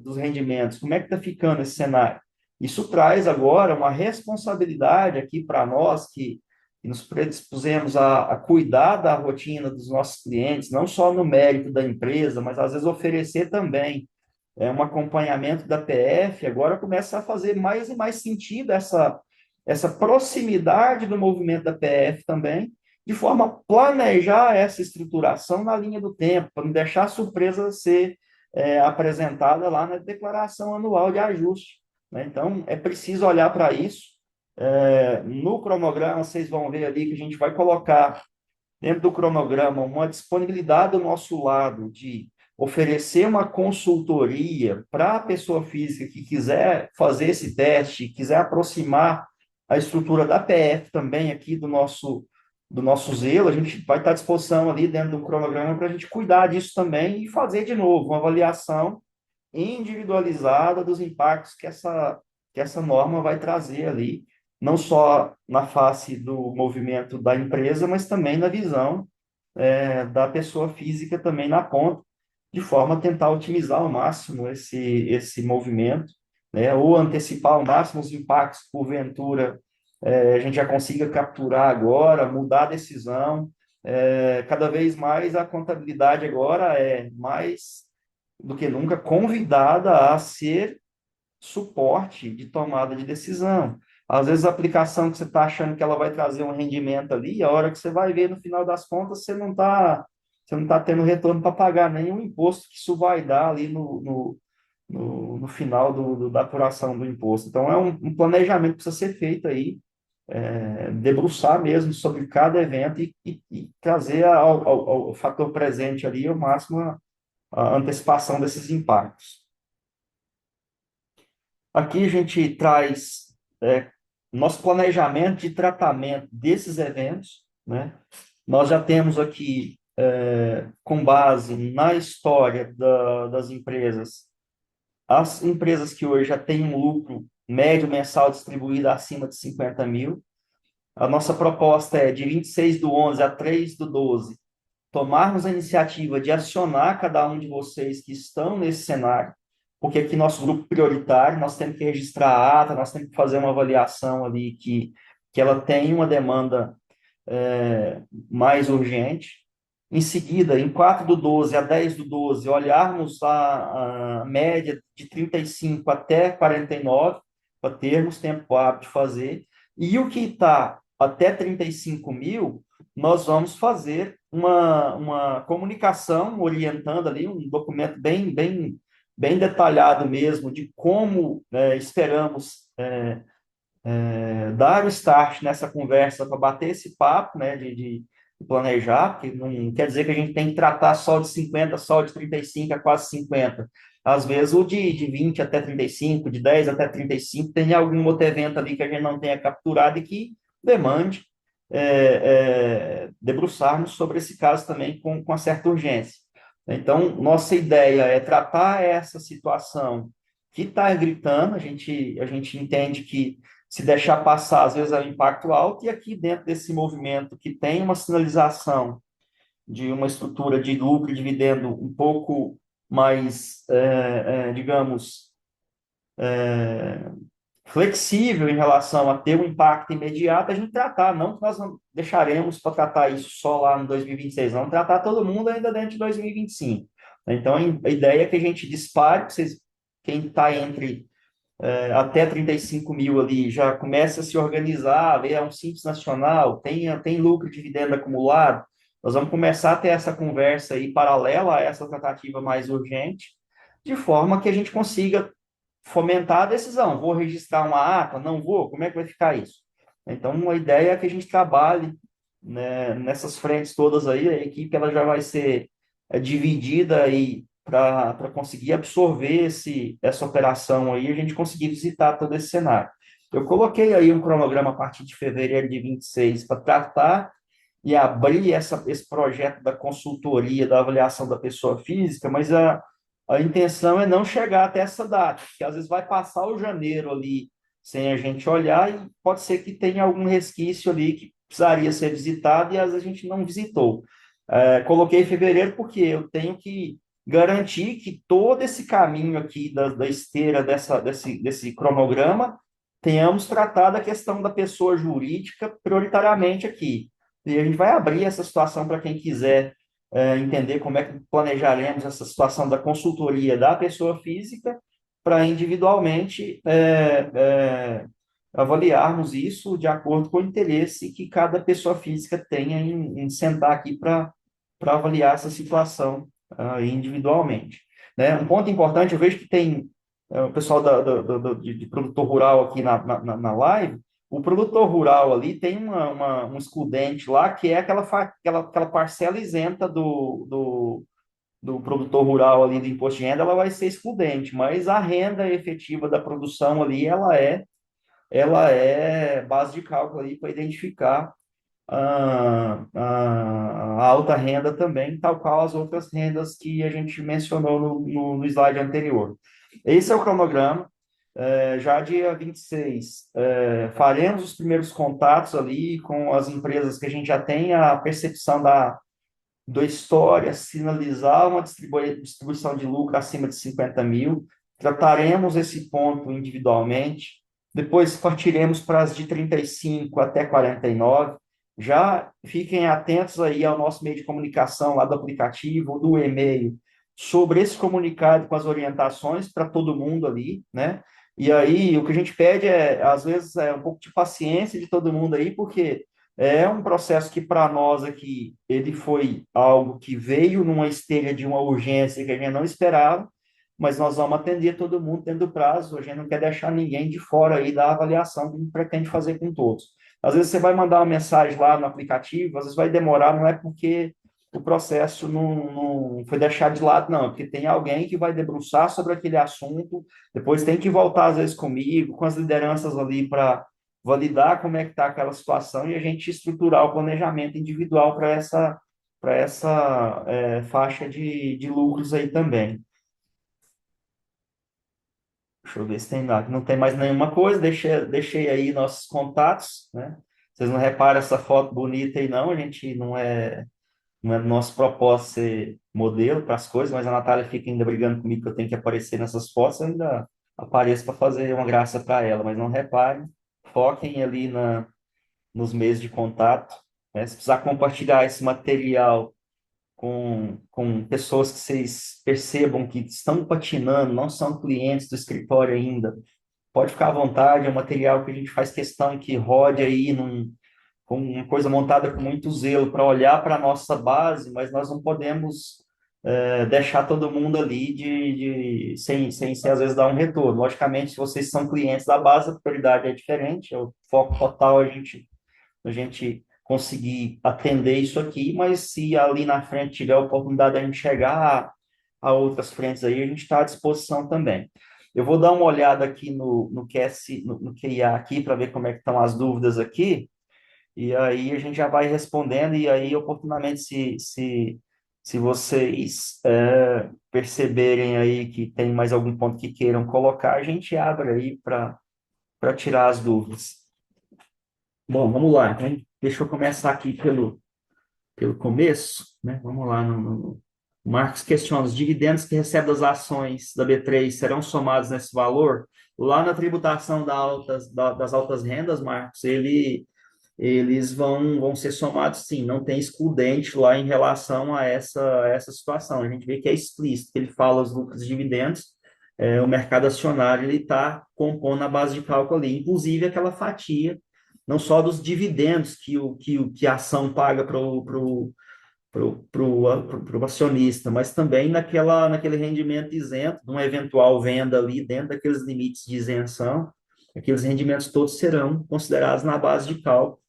dos rendimentos? Como é que está ficando esse cenário? Isso traz agora uma responsabilidade aqui para nós que nos predispusemos a cuidar da rotina dos nossos clientes, não só no mérito da empresa, mas às vezes oferecer também um acompanhamento da PF. Agora começa a fazer mais e mais sentido essa proximidade do movimento da PF também, de forma a planejar essa estruturação na linha do tempo, para não deixar a surpresa ser apresentada lá na declaração anual de ajuste, né? Então, é preciso olhar para isso. No cronograma, vocês vão ver ali que a gente vai colocar dentro do cronograma uma disponibilidade do nosso lado de oferecer uma consultoria para a pessoa física que quiser fazer esse teste, quiser aproximar a estrutura da PF também aqui do nosso do nosso zelo, a gente vai estar à disposição ali dentro do cronograma para a gente cuidar disso também e fazer de novo uma avaliação individualizada dos impactos que essa norma vai trazer ali, não só na face do movimento da empresa, mas também na visão da pessoa física também na ponta, de forma a tentar otimizar ao máximo esse movimento, né, ou antecipar ao máximo os impactos, porventura, a gente já consiga capturar agora, mudar a decisão. Cada vez mais a contabilidade agora é mais do que nunca convidada a ser suporte de tomada de decisão. Às vezes a aplicação que você está achando que ela vai trazer um rendimento ali, a hora que você vai ver no final das contas, você não tá tendo retorno para pagar nenhum imposto que isso vai dar ali no final da apuração do imposto. Então, é um planejamento que precisa ser feito aí, debruçar mesmo sobre cada evento e trazer ao fator presente ali o máximo a antecipação desses impactos. Aqui a gente traz nosso planejamento de tratamento desses eventos, né? Nós já temos aqui, com base na história das empresas, as empresas que hoje já têm um lucro médio mensal distribuído acima de 50 mil. A nossa proposta é de 26/11 a 3/12, tomarmos a iniciativa de acionar cada um de vocês que estão nesse cenário, porque aqui nosso grupo prioritário, nós temos que registrar a ata, nós temos que fazer uma avaliação ali que ela tem uma demanda mais urgente. Em seguida, em 4/12 a 10/12, olharmos a média de 35 até 49, para termos tempo hábil de fazer. E o que está até 35 mil, nós vamos fazer uma comunicação orientando ali, um documento bem detalhado mesmo, de como esperamos dar o start nessa conversa para bater esse papo, né, de planejar, porque não quer dizer que a gente tem que tratar só de 50, só de 35 a quase 50. Às vezes o de 20 até 35, de 10 até 35, tem algum outro evento ali que a gente não tenha capturado e que demande debruçarmos sobre esse caso também com uma certa urgência. Então, nossa ideia é tratar essa situação que está gritando, a gente entende que se deixar passar, às vezes é um impacto alto, e aqui dentro desse movimento que tem uma sinalização de uma estrutura de lucro e dividendo um pouco mais, digamos, flexível em relação a ter um impacto imediato, a gente tratar, não que nós não deixaremos para tratar isso só lá no 2026, vamos tratar todo mundo ainda dentro de 2025. Então, a ideia é que a gente dispare, quem está entre até 35 mil ali, já começa a se organizar, é um Simples Nacional, tem lucro e dividendo acumulado, nós vamos começar a ter essa conversa aí paralela a essa tratativa mais urgente, de forma que a gente consiga fomentar a decisão. Vou registrar uma ata? Não vou? Como é que vai ficar isso? Então, a ideia é que a gente trabalhe, né, nessas frentes todas aí, a equipe ela já vai ser dividida aí para conseguir absorver essa operação aí, a gente conseguir visitar todo esse cenário. Eu coloquei aí um cronograma a partir de fevereiro de 26 para tratar e abrir esse projeto da consultoria, da avaliação da pessoa física, mas a intenção é não chegar até essa data, porque às vezes vai passar o janeiro ali sem a gente olhar e pode ser que tenha algum resquício ali que precisaria ser visitado e às vezes a gente não visitou. Coloquei fevereiro porque eu tenho que garantir que todo esse caminho aqui da esteira desse cronograma tenhamos tratado a questão da pessoa jurídica prioritariamente aqui. E a gente vai abrir essa situação para quem quiser entender como é que planejaremos essa situação da consultoria da pessoa física para individualmente avaliarmos isso de acordo com o interesse que cada pessoa física tenha em sentar aqui para avaliar essa situação individualmente. Né? Um ponto importante, eu vejo que tem o pessoal de produtor rural aqui na live, o produtor rural ali tem um excludente lá, que é aquela parcela isenta do produtor rural ali do imposto de renda, ela vai ser excludente, mas a renda efetiva da produção ali, ela é base de cálculo ali para identificar a alta renda também, tal qual as outras rendas que a gente mencionou no slide anterior. Esse é o cronograma. Já dia 26, faremos os primeiros contatos ali com as empresas que a gente já tem a percepção da história, sinalizar uma distribuição de lucro acima de 50 mil, trataremos esse ponto individualmente, depois partiremos para as de 35 até 49. Já fiquem atentos aí ao nosso meio de comunicação lá do aplicativo ou do e-mail sobre esse comunicado com as orientações para todo mundo ali, né? E aí, o que a gente pede às vezes, um pouco de paciência de todo mundo aí, porque é um processo que, para nós aqui, ele foi algo que veio numa esteira de uma urgência que a gente não esperava, mas nós vamos atender todo mundo dentro do prazo, a gente não quer deixar ninguém de fora aí da avaliação que a gente pretende fazer com todos. Às vezes você vai mandar uma mensagem lá no aplicativo, às vezes vai demorar, não é porque o processo não foi deixado de lado, não, é porque tem alguém que vai debruçar sobre aquele assunto, depois tem que voltar, às vezes, comigo, com as lideranças ali para validar como é que está aquela situação e a gente estruturar o planejamento individual para essa faixa de lucros aí também. Deixa eu ver se tem nada. Não tem mais nenhuma coisa, deixei aí nossos contatos, né? Vocês não reparam essa foto bonita aí, não, a gente não é nosso propósito ser modelo para as coisas, mas a Natália fica ainda brigando comigo que eu tenho que aparecer nessas fotos, eu ainda apareço para fazer uma graça para ela, mas não reparem, foquem ali nos meios de contato, né? Se precisar compartilhar esse material com pessoas que vocês percebam que estão patinando, não são clientes do escritório ainda, pode ficar à vontade, é um material que a gente faz questão que rode aí com uma coisa montada com muito zelo para olhar para a nossa base, mas nós não podemos deixar todo mundo ali sem às vezes dar um retorno. Logicamente, se vocês são clientes da base, a prioridade é diferente, é o foco total a gente conseguir atender isso aqui, mas se ali na frente tiver a oportunidade de a gente chegar a outras frentes aí, a gente está à disposição também. Eu vou dar uma olhada aqui no QS, no QIA aqui, para ver como é que estão as dúvidas aqui, e aí a gente já vai respondendo, e aí, oportunamente, se vocês perceberem aí que tem mais algum ponto que queiram colocar, a gente abre aí para tirar as dúvidas. Bom, vamos lá. Então, deixa eu começar aqui pelo começo, né? Vamos lá. O Marcos questiona: os dividendos que recebe das ações da B3 serão somados nesse valor? Lá na tributação das altas rendas, Marcos, eles vão ser somados, sim, não tem excludente lá em relação a essa situação. A gente vê que é explícito, que ele fala os lucros e dividendos, o mercado acionário ele está compondo a base de cálculo ali, inclusive aquela fatia, não só dos dividendos que a ação paga para o acionista, mas também naquele rendimento isento, de uma eventual venda ali dentro daqueles limites de isenção, aqueles rendimentos todos serão considerados na base de cálculo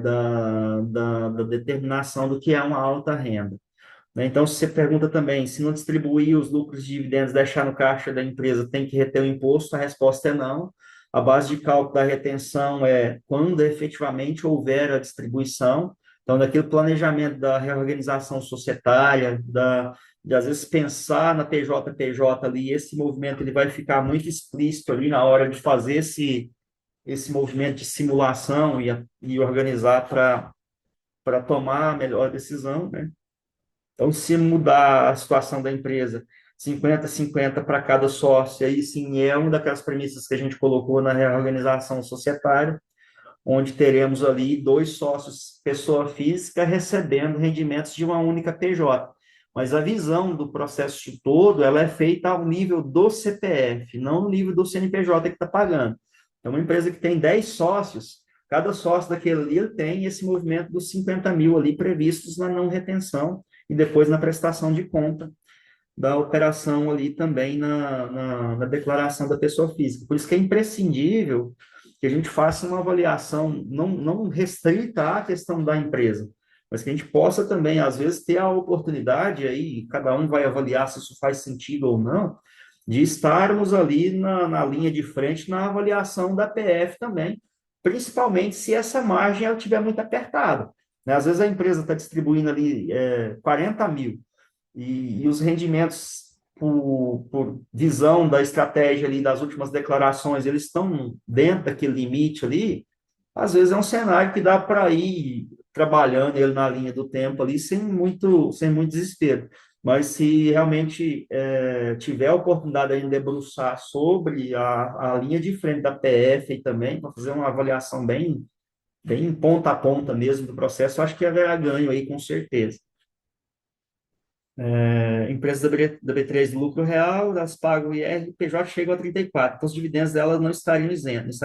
da determinação do que é uma alta renda. Né? Então, se você pergunta também, se não distribuir os lucros e dividendos, deixar no caixa da empresa, tem que reter o imposto? A resposta é não. A base de cálculo da retenção é quando efetivamente houver a distribuição. Então, daquele planejamento da reorganização societária, de às vezes pensar na PJ ali, esse movimento ele vai ficar muito explícito ali na hora de fazer esse movimento de simulação e organizar para tomar a melhor decisão, né? Então, se mudar a situação da empresa 50-50 para cada sócio, aí sim é uma daquelas premissas que a gente colocou na reorganização societária, onde teremos ali 2 sócios, pessoa física, recebendo rendimentos de uma única PJ. Mas a visão do processo todo, ela é feita ao nível do CPF, não no nível do CNPJ que está pagando. Então, uma empresa que tem 10 sócios, cada sócio daquele ali ele tem esse movimento dos 50 mil ali previstos na não retenção e depois na prestação de conta da operação ali também na declaração da pessoa física. Por isso que é imprescindível que a gente faça uma avaliação não restrita à questão da empresa, mas que a gente possa também, às vezes, ter a oportunidade aí, cada um vai avaliar se isso faz sentido ou não, de estarmos ali na linha de frente na avaliação da PF também, principalmente se essa margem ela estiver muito apertada, né? Às vezes a empresa está distribuindo ali 40 mil, e os rendimentos, por visão da estratégia ali das últimas declarações, eles estão dentro daquele limite ali. Às vezes é um cenário que dá para ir trabalhando ele na linha do tempo ali sem muito desespero. Mas se realmente tiver a oportunidade de debruçar sobre a linha de frente da PF aí também, para fazer uma avaliação bem ponta a ponta mesmo do processo, eu acho que haverá ganho aí, com certeza. Empresas da B3 de lucro real, elas pagam IR/PJ, chegam a 34, então os dividendos delas não estariam isentos.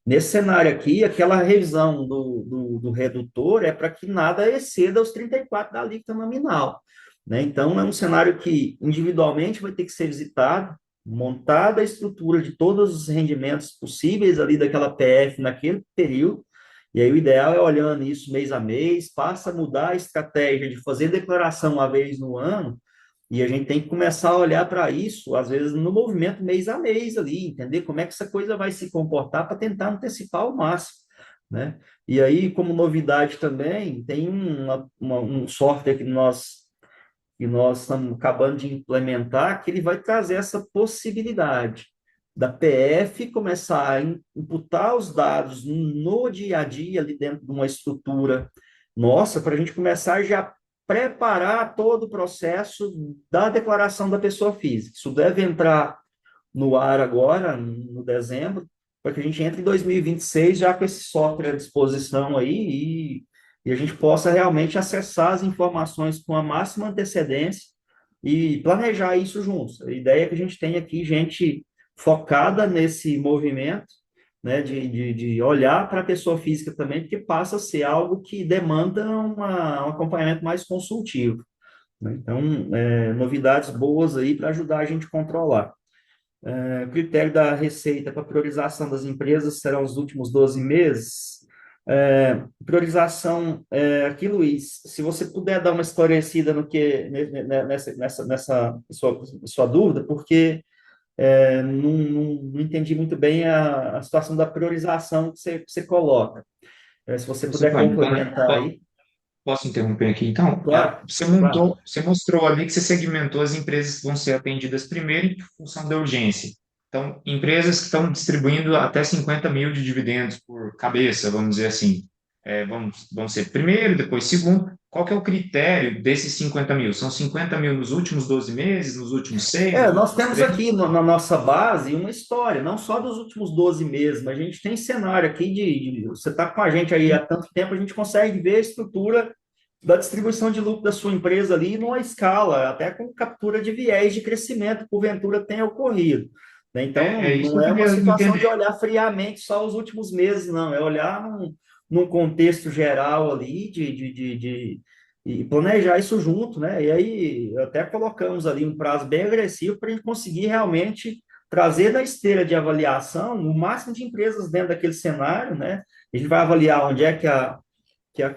Nesse cenário aqui, aquela revisão do redutor é para que nada exceda os 34 da alíquota nominal, né? Então, é um cenário que individualmente vai ter que ser visitado, montada a estrutura de todos os rendimentos possíveis ali daquela PF naquele período, e aí o ideal é olhando isso mês a mês, passa a mudar a estratégia de fazer declaração uma vez no ano, e a gente tem que começar a olhar para isso, às vezes, no movimento mês a mês ali, entender como é que essa coisa vai se comportar para tentar antecipar ao máximo, né? E aí, como novidade também, tem um software que nós estamos acabando de implementar, que ele vai trazer essa possibilidade da PF começar a imputar os dados no dia a dia, ali dentro de uma estrutura nossa, para a gente começar a já preparar todo o processo da declaração da pessoa física. Isso deve entrar no ar agora, no dezembro, para que a gente entre em 2026 já com esse software à disposição aí e a gente possa realmente acessar as informações com a máxima antecedência e planejar isso juntos. A ideia é que a gente tenha aqui gente focada nesse movimento, né, de olhar para a pessoa física também, porque passa a ser algo que demanda um acompanhamento mais consultivo, né? Então, novidades boas aí para ajudar a gente a controlar. O critério da receita para priorização das empresas serão os últimos 12 meses. Priorização, aqui, Luiz, se você puder dar uma esclarecida no que nessa sua dúvida, porque não entendi muito bem a situação da priorização que você coloca. Se você puder complementar aí. Posso interromper aqui, então? Claro, Você claro. você mostrou ali que você segmentou as empresas que vão ser atendidas primeiro em função da urgência. Então, empresas que estão distribuindo até 50 mil de dividendos por cabeça, vamos dizer assim, vão ser primeiro, depois segundo. Qual que é o critério desses 50 mil? São 50 mil nos últimos 12 meses, nos últimos 6, nos Nós últimos temos 3? aqui na nossa base uma história, não só dos últimos 12 meses, mas a gente tem cenário aqui você está com a gente aí há tanto tempo, a gente consegue ver a estrutura da distribuição de lucro da sua empresa ali numa escala, até com captura de viés de crescimento, porventura tenha ocorrido, né? Então, É isso que não eu é uma queria situação de entender. olhar friamente só os últimos meses, não, é olhar num contexto geral ali e planejar isso junto, né? E aí até colocamos ali um prazo bem agressivo para a gente conseguir realmente trazer na esteira de avaliação o máximo de empresas dentro daquele cenário, né? A gente vai avaliar onde é que a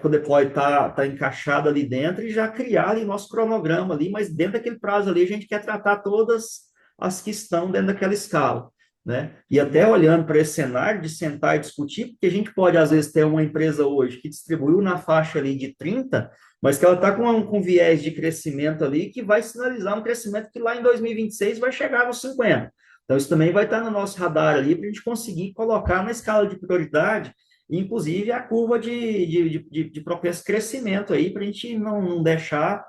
Codeploy está encaixada ali dentro e já criar ali nosso cronograma ali, mas dentro daquele prazo ali a gente quer tratar todas as que estão dentro daquela escala, né? E até olhando para esse cenário de sentar e discutir, porque a gente pode às vezes ter uma empresa hoje que distribuiu na faixa ali de 30, mas que ela está com viés de crescimento ali que vai sinalizar um crescimento que lá em 2026 vai chegar nos 50. Então, isso também vai estar no nosso radar ali para a gente conseguir colocar na escala de prioridade, inclusive a curva de propenso crescimento aí, para a gente não deixar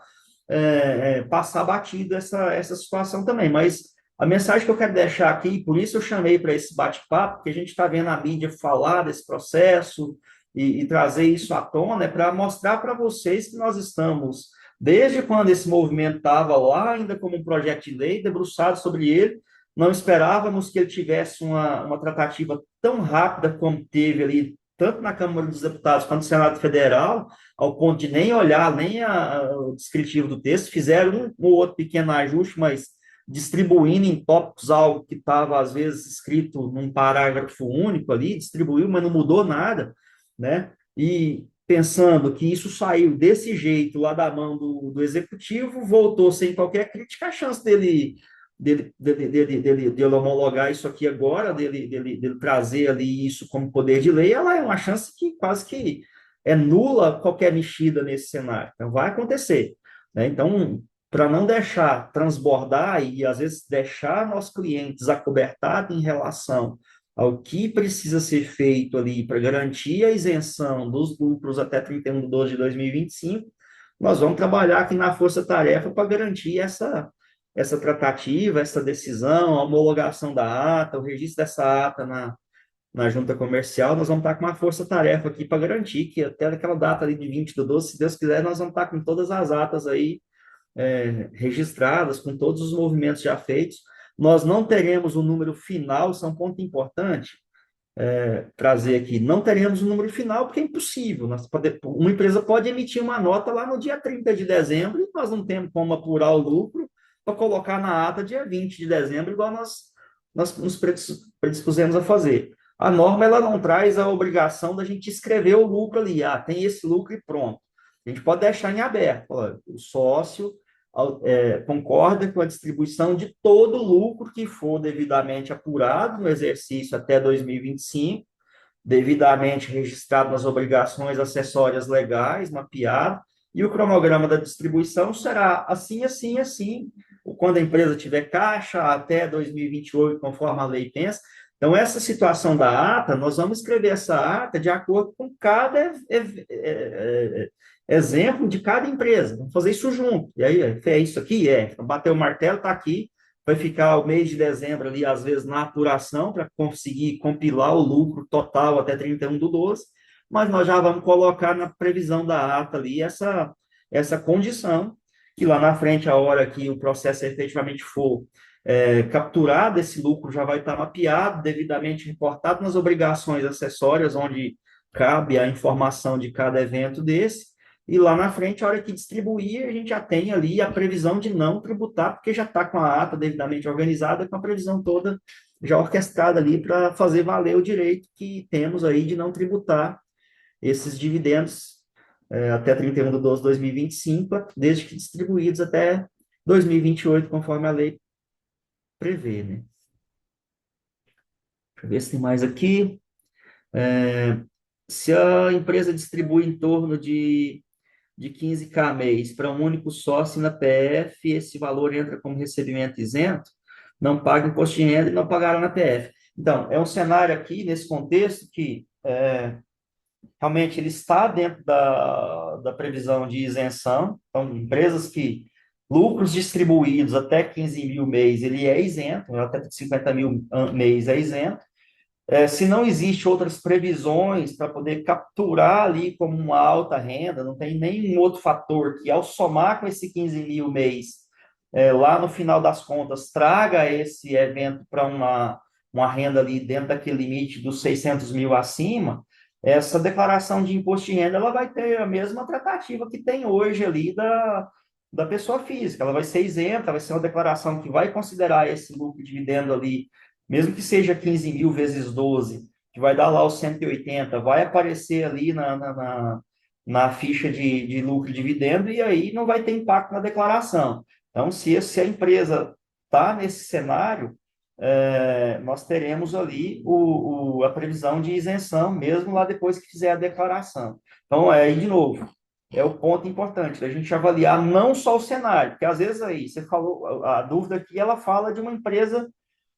passar batido essa situação também. Mas a mensagem que eu quero deixar aqui, por isso eu chamei para esse bate-papo, porque a gente está vendo a mídia falar desse processo e trazer isso à tona, para mostrar para vocês que nós estamos, desde quando esse movimento estava lá, ainda como um projeto de lei, debruçado sobre ele, não esperávamos que ele tivesse uma tratativa tão rápida como teve ali, tanto na Câmara dos Deputados quanto no Senado Federal, ao ponto de nem olhar nem o descritivo do texto, fizeram um ou outro pequeno ajuste, mas distribuindo em tópicos algo que estava, às vezes, escrito num parágrafo único ali, distribuiu, mas não mudou nada, né? E pensando que isso saiu desse jeito lá da mão do executivo, voltou sem qualquer crítica, a chance dele dele homologar isso aqui agora, dele trazer ali isso como poder de lei, ela é uma chance que quase que é nula qualquer mexida nesse cenário. Então, vai acontecer, né? Então, para não deixar transbordar e, às vezes, deixar nossos clientes acobertados em relação ao que precisa ser feito ali para garantir a isenção dos lucros até 31/12/2025, nós vamos trabalhar aqui na Força Tarefa para garantir essa tratativa, essa decisão, a homologação da ata, o registro dessa ata na junta comercial, nós vamos estar com uma força-tarefa aqui para garantir que até aquela data ali de 20/12, se Deus quiser, nós vamos estar com todas as atas aí registradas, com todos os movimentos já feitos. Nós não teremos o número final, isso é um ponto importante, trazer aqui. Não teremos o número final porque é impossível. Uma empresa pode emitir uma nota lá no dia 30 de dezembro e nós não temos como apurar o lucro para colocar na ata dia 20 de dezembro, igual nós nos predispusemos a fazer. A norma ela não traz a obrigação da gente escrever o lucro ali. Ah, tem esse lucro e pronto. A gente pode deixar em aberto. Olha, o sócio concorda com a distribuição de todo o lucro que for devidamente apurado no exercício até 2025, devidamente registrado nas obrigações acessórias legais, mapeado, e o cronograma da distribuição será assim, assim, assim, quando a empresa tiver caixa até 2028, conforme a lei pensa. Então, essa situação da ata, nós vamos escrever essa ata de acordo com cada exemplo de cada empresa. Vamos fazer isso junto. E aí, é isso aqui? Bater o martelo, está aqui. Vai ficar o mês de dezembro ali, às vezes, na apuração, para conseguir compilar o lucro total até 31/12, mas nós já vamos colocar na previsão da ata ali essa condição, que lá na frente, a hora que o processo efetivamente for capturado, esse lucro já vai estar mapeado, devidamente reportado nas obrigações acessórias, onde cabe a informação de cada evento desse, e lá na frente, a hora que distribuir, a gente já tem ali a previsão de não tributar, porque já está com a ata devidamente organizada, com a previsão toda já orquestrada ali para fazer valer o direito que temos aí de não tributar esses dividendos até 31/12/2025, desde que distribuídos até 2028, conforme a lei prevê, né? Deixa eu ver se tem mais aqui. Se a empresa distribui em torno de 15K mês para um único sócio na PF, esse valor entra como recebimento isento, não paga imposto de renda e não pagará na PF. Então, é um cenário aqui, nesse contexto, que realmente ele está dentro da previsão de isenção. Então, empresas que lucros distribuídos até 15 mil mês, ele é isento, até 50 mil mês é isento. Se não existe outras previsões para poder capturar ali como uma alta renda, não tem nenhum outro fator que, ao somar com esse 15 mil mês, lá no final das contas, traga esse evento para uma renda ali dentro daquele limite dos 600 mil acima, essa declaração de imposto de renda ela vai ter a mesma tratativa que tem hoje ali da pessoa física. Ela vai ser isenta, vai ser uma declaração que vai considerar esse lucro e dividendo ali, mesmo que seja 15 mil vezes 12, que vai dar lá os 180, vai aparecer ali na ficha de lucro e dividendo, e aí não vai ter impacto na declaração. Então, se a empresa está nesse cenário, nós teremos ali a previsão de isenção, mesmo lá depois que fizer a declaração. Então, aí, de novo, é o ponto importante, da gente avaliar não só o cenário, porque às vezes aí, você falou, a dúvida aqui, ela fala de uma empresa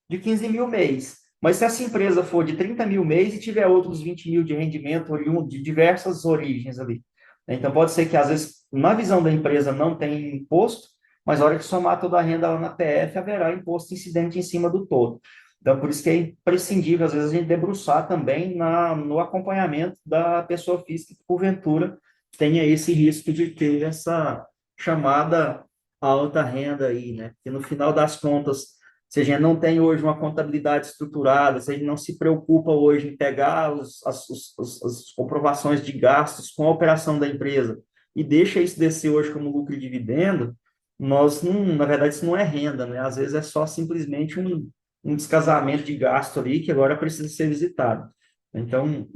de 15 mil mês. Mas se essa empresa for de 30 mil mês e tiver outros 20 mil de rendimento de diversas origens ali. Então, pode ser que, às vezes, na visão da empresa não tem imposto, mas na hora que somar toda a renda lá na PF, haverá imposto incidente em cima do todo. Então, por isso que é imprescindível, às vezes, a gente debruçar também no acompanhamento da pessoa física que, porventura, tenha esse risco de ter essa chamada alta renda aí, né? Porque, no final das contas, se a gente não tem hoje uma contabilidade estruturada, se a gente não se preocupa hoje em pegar as comprovações de gastos com a operação da empresa e deixa isso descer hoje como lucro e dividendo, na verdade, isso não é renda, né? Às vezes é só simplesmente um descasamento de gasto ali que agora precisa ser visitado. Então,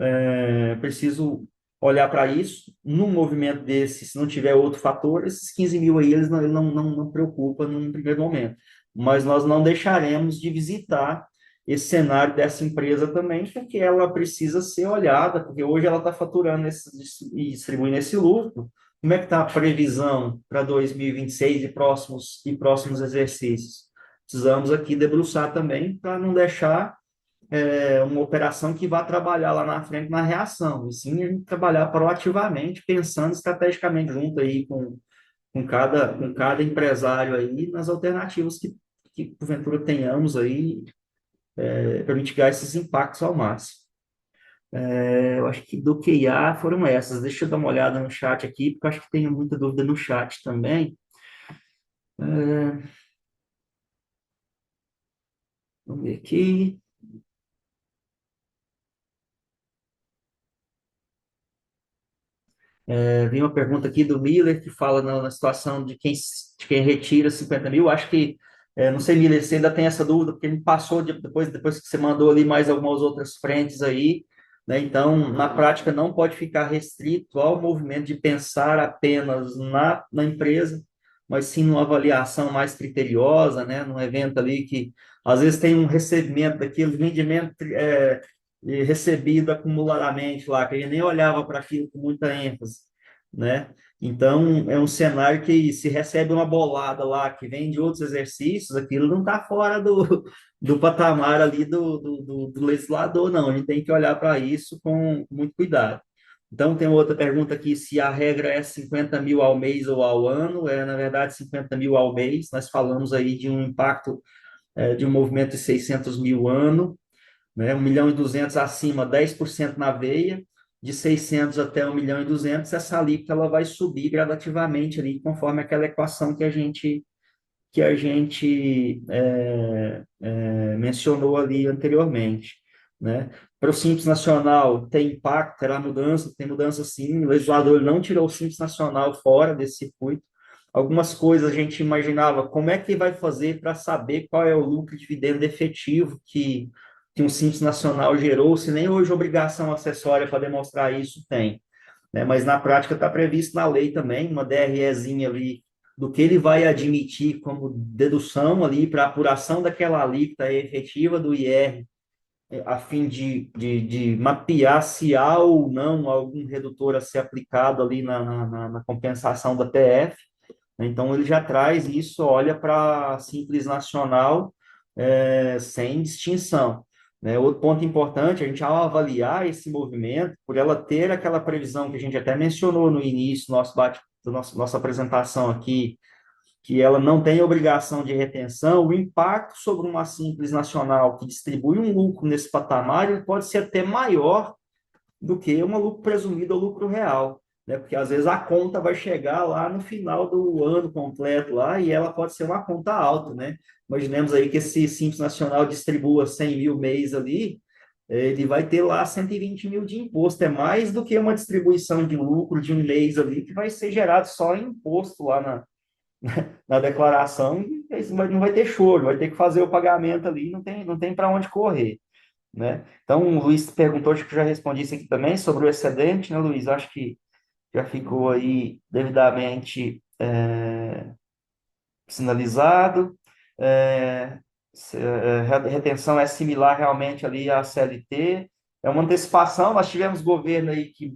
preciso olhar para isso. Num movimento desse, se não tiver outro fator, esses 15 mil aí, eles não preocupam num primeiro momento. mas nós não deixaremos de visitar esse cenário dessa empresa também, porque ela precisa ser olhada, porque hoje ela está faturando e distribuindo esse lucro. Como é que está a previsão para 2026 e próximos exercícios? Precisamos aqui debruçar também para não deixar uma operação que vá trabalhar lá na frente na reação, e sim a gente trabalhar proativamente, pensando estrategicamente junto aí com cada empresário aí nas alternativas que porventura tenhamos aí para mitigar esses impactos ao máximo. Eu acho que do QIA foram essas. Deixa eu dar uma olhada no chat aqui, porque eu acho que tem muita dúvida no chat também. Vamos ver aqui. Vem uma pergunta aqui do Miller, que fala na situação de quem retira 50 mil. Acho que, não sei, Miller, você ainda tem essa dúvida, porque ele passou depois que você mandou ali mais algumas outras frentes aí, né? Então, na prática, não pode ficar restrito ao movimento de pensar apenas na empresa, mas sim numa avaliação mais criteriosa, né? Num evento ali que, às vezes, tem um recebimento daquele rendimento recebido acumuladamente lá, que ele nem olhava para aquilo com muita ênfase, né? Então, é um cenário que se recebe uma bolada lá que vem de outros exercícios, aquilo não está fora do patamar ali do legislador, não. A gente tem que olhar para isso com muito cuidado. Então, tem outra pergunta aqui, se a regra é 50 mil ao mês ou ao ano. Na verdade, 50 mil ao mês. Nós falamos aí de um impacto de um movimento de 600 mil ano, né? 1.200.000 acima, 10% na veia, de 600 até 1.200.000, essa alíquota ela vai subir gradativamente ali, conforme aquela equação que a gente mencionou ali anteriormente, né? Para o Simples Nacional, tem impacto, terá mudança, tem mudança sim, o legislador não tirou o Simples Nacional fora desse circuito. Algumas coisas a gente imaginava, como é que vai fazer para saber qual é o lucro e dividendo efetivo que um Simples Nacional gerou, se nem hoje obrigação acessória para demonstrar isso tem, né? Mas na prática está previsto na lei também, uma DREzinha ali do que ele vai admitir como dedução ali para apuração daquela alíquota efetiva do IR, a fim de mapear se há ou não algum redutor a ser aplicado ali na compensação da TF. Então, ele já traz isso, olha para a Simples Nacional sem distinção. Né? Outro ponto importante, a gente, ao avaliar esse movimento, por ela ter aquela previsão que a gente até mencionou no início nossa apresentação aqui, que ela não tem obrigação de retenção, o impacto sobre uma Simples Nacional que distribui um lucro nesse patamar, ele pode ser até maior do que um lucro presumido ou lucro real, né? Porque às vezes a conta vai chegar lá no final do ano completo lá e ela pode ser uma conta alta, né? Imaginemos aí que esse Simples Nacional distribua 100 mil mês ali, ele vai ter lá 120 mil de imposto, é mais do que uma distribuição de lucro de um mês ali que vai ser gerado só em imposto lá na declaração, e não vai ter choro, vai ter que fazer o pagamento ali, não tem para onde correr, né? Então, o Luiz perguntou, acho que eu já respondi isso aqui também, sobre o excedente, né, Luiz? Acho que já ficou aí devidamente sinalizado. É, retenção é similar realmente ali à CLT. É uma antecipação, nós tivemos governo aí que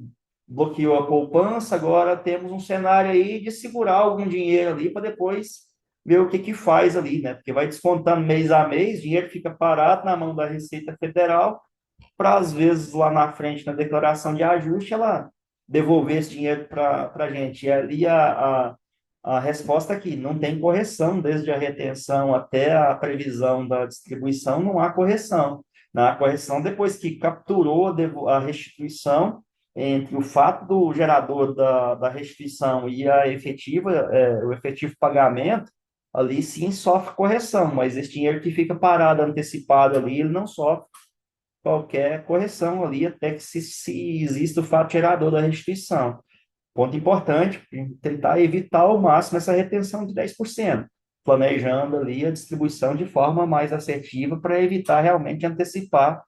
bloqueou a poupança, agora temos um cenário aí de segurar algum dinheiro ali para depois ver o que faz ali, né? Porque vai descontando mês a mês, dinheiro fica parado na mão da Receita Federal, para, às vezes, lá na frente, na declaração de ajuste, ela devolver esse dinheiro para a gente. E ali a resposta aqui, não tem correção, desde a retenção até a previsão da distribuição, não há correção. Não há correção depois que capturou a restituição, entre o fato do gerador da restituição e o efetivo pagamento, ali sim sofre correção, mas esse dinheiro que fica parado, antecipado ali, ele não sofre qualquer correção ali, até que se exista o fato gerador da restituição. Ponto importante, tentar evitar ao máximo essa retenção de 10%, planejando ali a distribuição de forma mais assertiva para evitar realmente antecipar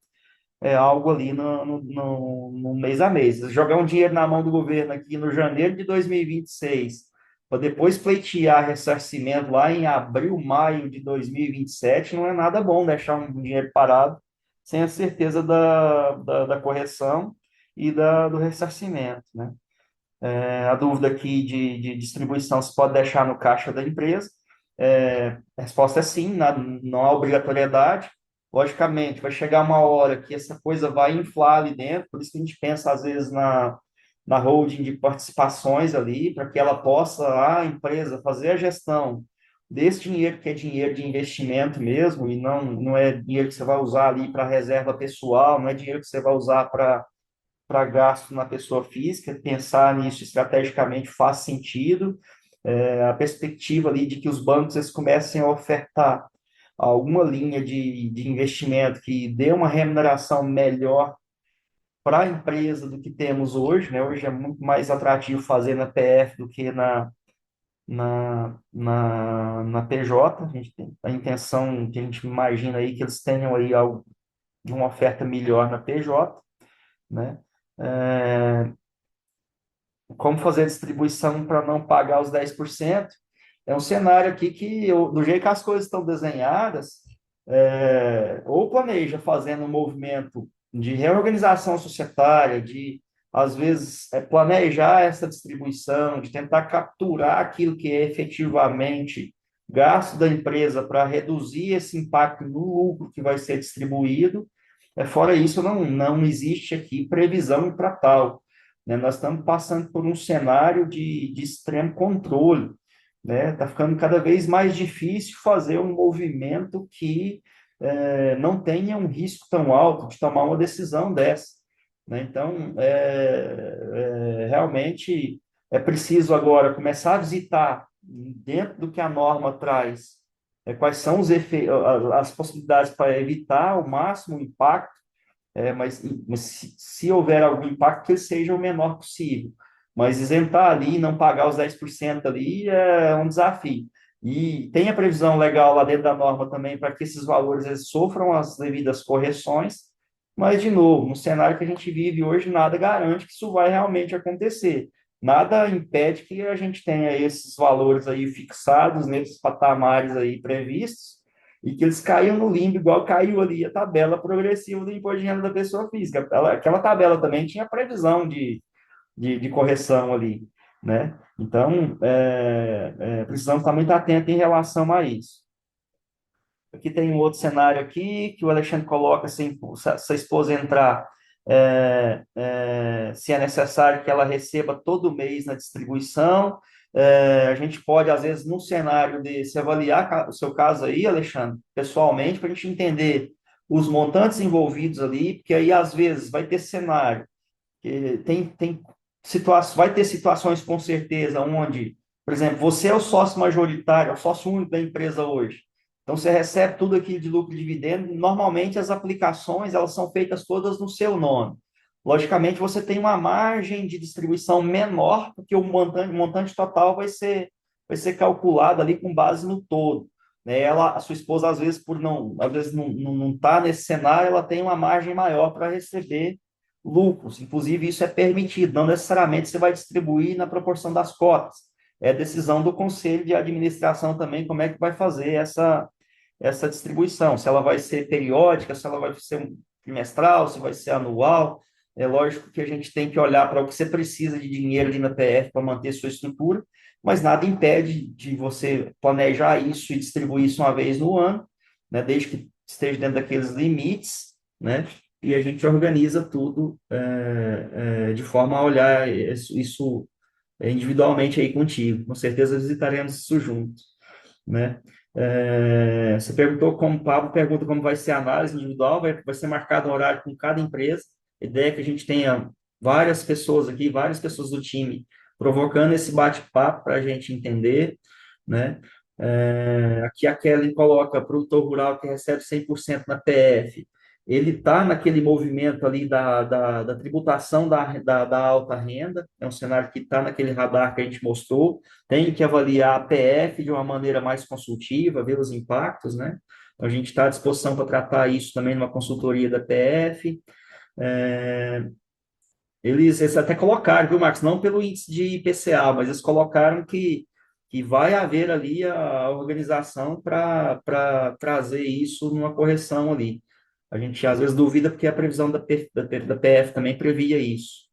algo ali no mês a mês. Jogar um dinheiro na mão do governo aqui no janeiro de 2026, para depois pleitear ressarcimento lá em abril, maio de 2027, não é nada bom deixar um dinheiro parado sem a certeza da correção e do ressarcimento, né? A dúvida aqui de distribuição se pode deixar no caixa da empresa. A resposta é sim, não há obrigatoriedade. Logicamente, vai chegar uma hora que essa coisa vai inflar ali dentro, por isso que a gente pensa, às vezes, na holding de participações ali, para que ela possa, a empresa, fazer a gestão desse dinheiro, que é dinheiro de investimento mesmo, e não é dinheiro que você vai usar ali para reserva pessoal, não é dinheiro que você vai usar para gasto na pessoa física, pensar nisso estrategicamente faz sentido. A perspectiva ali de que os bancos eles comecem a ofertar alguma linha de investimento que dê uma remuneração melhor para a empresa do que temos hoje, né? Hoje é muito mais atrativo fazer na PF do que na PJ. A gente tem a intenção que a gente imagina aí que eles tenham aí algo de uma oferta melhor na PJ, né? É, como fazer a distribuição para não pagar os 10%? É um cenário aqui que, do jeito que as coisas estão desenhadas, ou planeja fazendo um movimento de reorganização societária, às vezes, planejar essa distribuição, de tentar capturar aquilo que é efetivamente gasto da empresa para reduzir esse impacto no lucro que vai ser distribuído. Fora isso, não existe aqui previsão para tal, né? Nós estamos passando por um cenário de extremo controle, né? Está ficando cada vez mais difícil fazer um movimento que não tenha um risco tão alto de tomar uma decisão dessa, né? Então, realmente é preciso agora começar a visitar, dentro do que a norma traz, quais são as possibilidades para evitar ao máximo o impacto, mas se houver algum impacto, que ele seja o menor possível. Mas isentar ali e não pagar os 10% ali é um desafio. E tem a previsão legal lá dentro da norma também para que esses valores eles sofram as devidas correções, mas, de novo, no cenário que a gente vive hoje, nada garante que isso vai realmente acontecer. Nada impede que a gente tenha esses valores aí fixados, nesses patamares aí previstos, e que eles caiam no limbo, igual caiu ali a tabela progressiva do imposto de renda da pessoa física. Aquela tabela também tinha previsão de correção ali, né? Então, precisamos estar muito atentos em relação a isso. Aqui tem um outro cenário aqui, que o Alexandre coloca assim, se a esposa entrar, se é necessário que ela receba todo mês na distribuição. A gente pode, às vezes, no cenário de se avaliar o seu caso aí, Alexandre, pessoalmente, para a gente entender os montantes envolvidos ali, porque aí, às vezes, vai ter cenário, que vai ter situações com certeza onde, por exemplo, você é o sócio majoritário, é o sócio único da empresa hoje. Então, você recebe tudo aquilo de lucro e dividendo. Normalmente, as aplicações elas são feitas todas no seu nome. Logicamente, você tem uma margem de distribuição menor, porque o montante total vai ser calculado ali com base no todo, né? A sua esposa, às vezes não está nesse cenário, ela tem uma margem maior para receber lucros. Inclusive, isso é permitido, não necessariamente você vai distribuir na proporção das cotas. É decisão do conselho de administração também, como é que vai fazer essa distribuição, se ela vai ser periódica, se ela vai ser trimestral, se vai ser anual. É lógico que a gente tem que olhar para o que você precisa de dinheiro ali na PF para manter sua estrutura, mas nada impede de você planejar isso e distribuir isso uma vez no ano, né, desde que esteja dentro daqueles limites, né, e a gente organiza tudo de forma a olhar isso individualmente aí contigo. Com certeza visitaremos isso juntos, né? Você perguntou como, Pablo pergunta como vai ser a análise individual, vai ser marcado um horário com cada empresa. A ideia é que a gente tenha várias pessoas aqui, várias pessoas do time, provocando esse bate-papo para a gente entender, né? Aqui a Kelly coloca produtor rural que recebe 100% na PF. Ele está naquele movimento ali da tributação da alta renda, é um cenário que está naquele radar que a gente mostrou, tem que avaliar a PF de uma maneira mais consultiva, ver os impactos, né? A gente está à disposição para tratar isso também numa consultoria da PF. Eles até colocaram, viu, Marcos? Não pelo índice de IPCA, mas eles colocaram que que vai haver ali a organização para trazer isso numa correção ali. A gente às vezes duvida porque a previsão da PF também previa isso,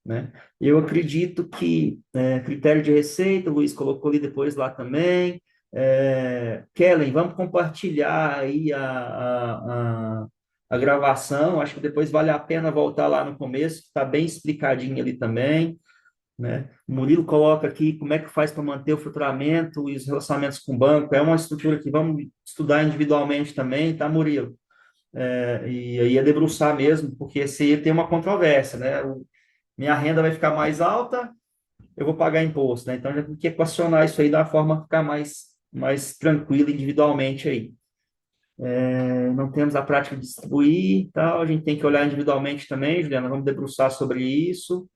né? Eu acredito que critério de receita, o Luiz colocou ali depois lá também. Kellen, vamos compartilhar aí a gravação. Acho que depois vale a pena voltar lá no começo, que está bem explicadinho ali também, né? O Murilo coloca aqui como é que faz para manter o faturamento e os relacionamentos com o banco. É uma estrutura que vamos estudar individualmente também, tá, Murilo? E aí é debruçar mesmo, porque se tem uma controvérsia, né? Minha renda vai ficar mais alta, eu vou pagar imposto, né? Então já tem que equacionar isso aí da forma a ficar mais tranquilo individualmente aí. Não temos a prática de distribuir e tal, a gente tem que olhar individualmente também, Juliana, vamos debruçar sobre isso.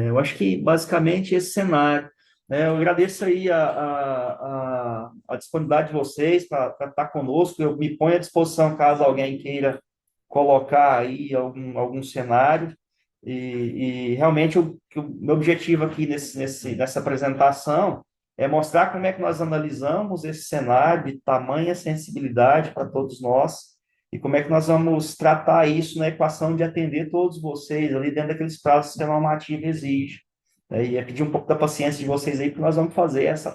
Eu acho que basicamente esse cenário. Eu agradeço aí a disponibilidade de vocês para estar conosco. Eu me ponho à disposição caso alguém queira colocar aí algum cenário. E realmente o meu objetivo aqui nessa apresentação é mostrar como é que nós analisamos esse cenário de tamanha sensibilidade para todos nós e como é que nós vamos tratar isso na equação de atender todos vocês ali dentro daqueles prazos que a normativa exige. E é pedir um pouco da paciência de vocês aí, porque nós vamos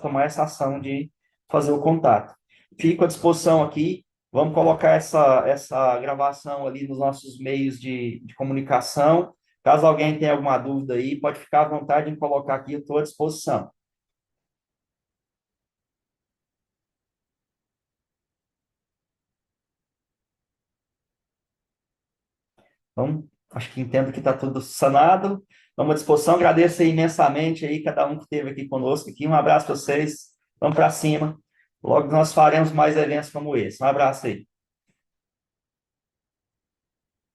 tomar essa ação de fazer o contato. Fico à disposição aqui, vamos colocar essa gravação ali nos nossos meios de comunicação. Caso alguém tenha alguma dúvida aí, pode ficar à vontade em colocar aqui, eu estou à disposição. Então, acho que entendo que está tudo sanado. Vamos à disposição. Agradeço aí imensamente aí cada um que esteve aqui conosco aqui. Um abraço para vocês. Vamos para cima. Logo nós faremos mais eventos como esse. Um abraço aí.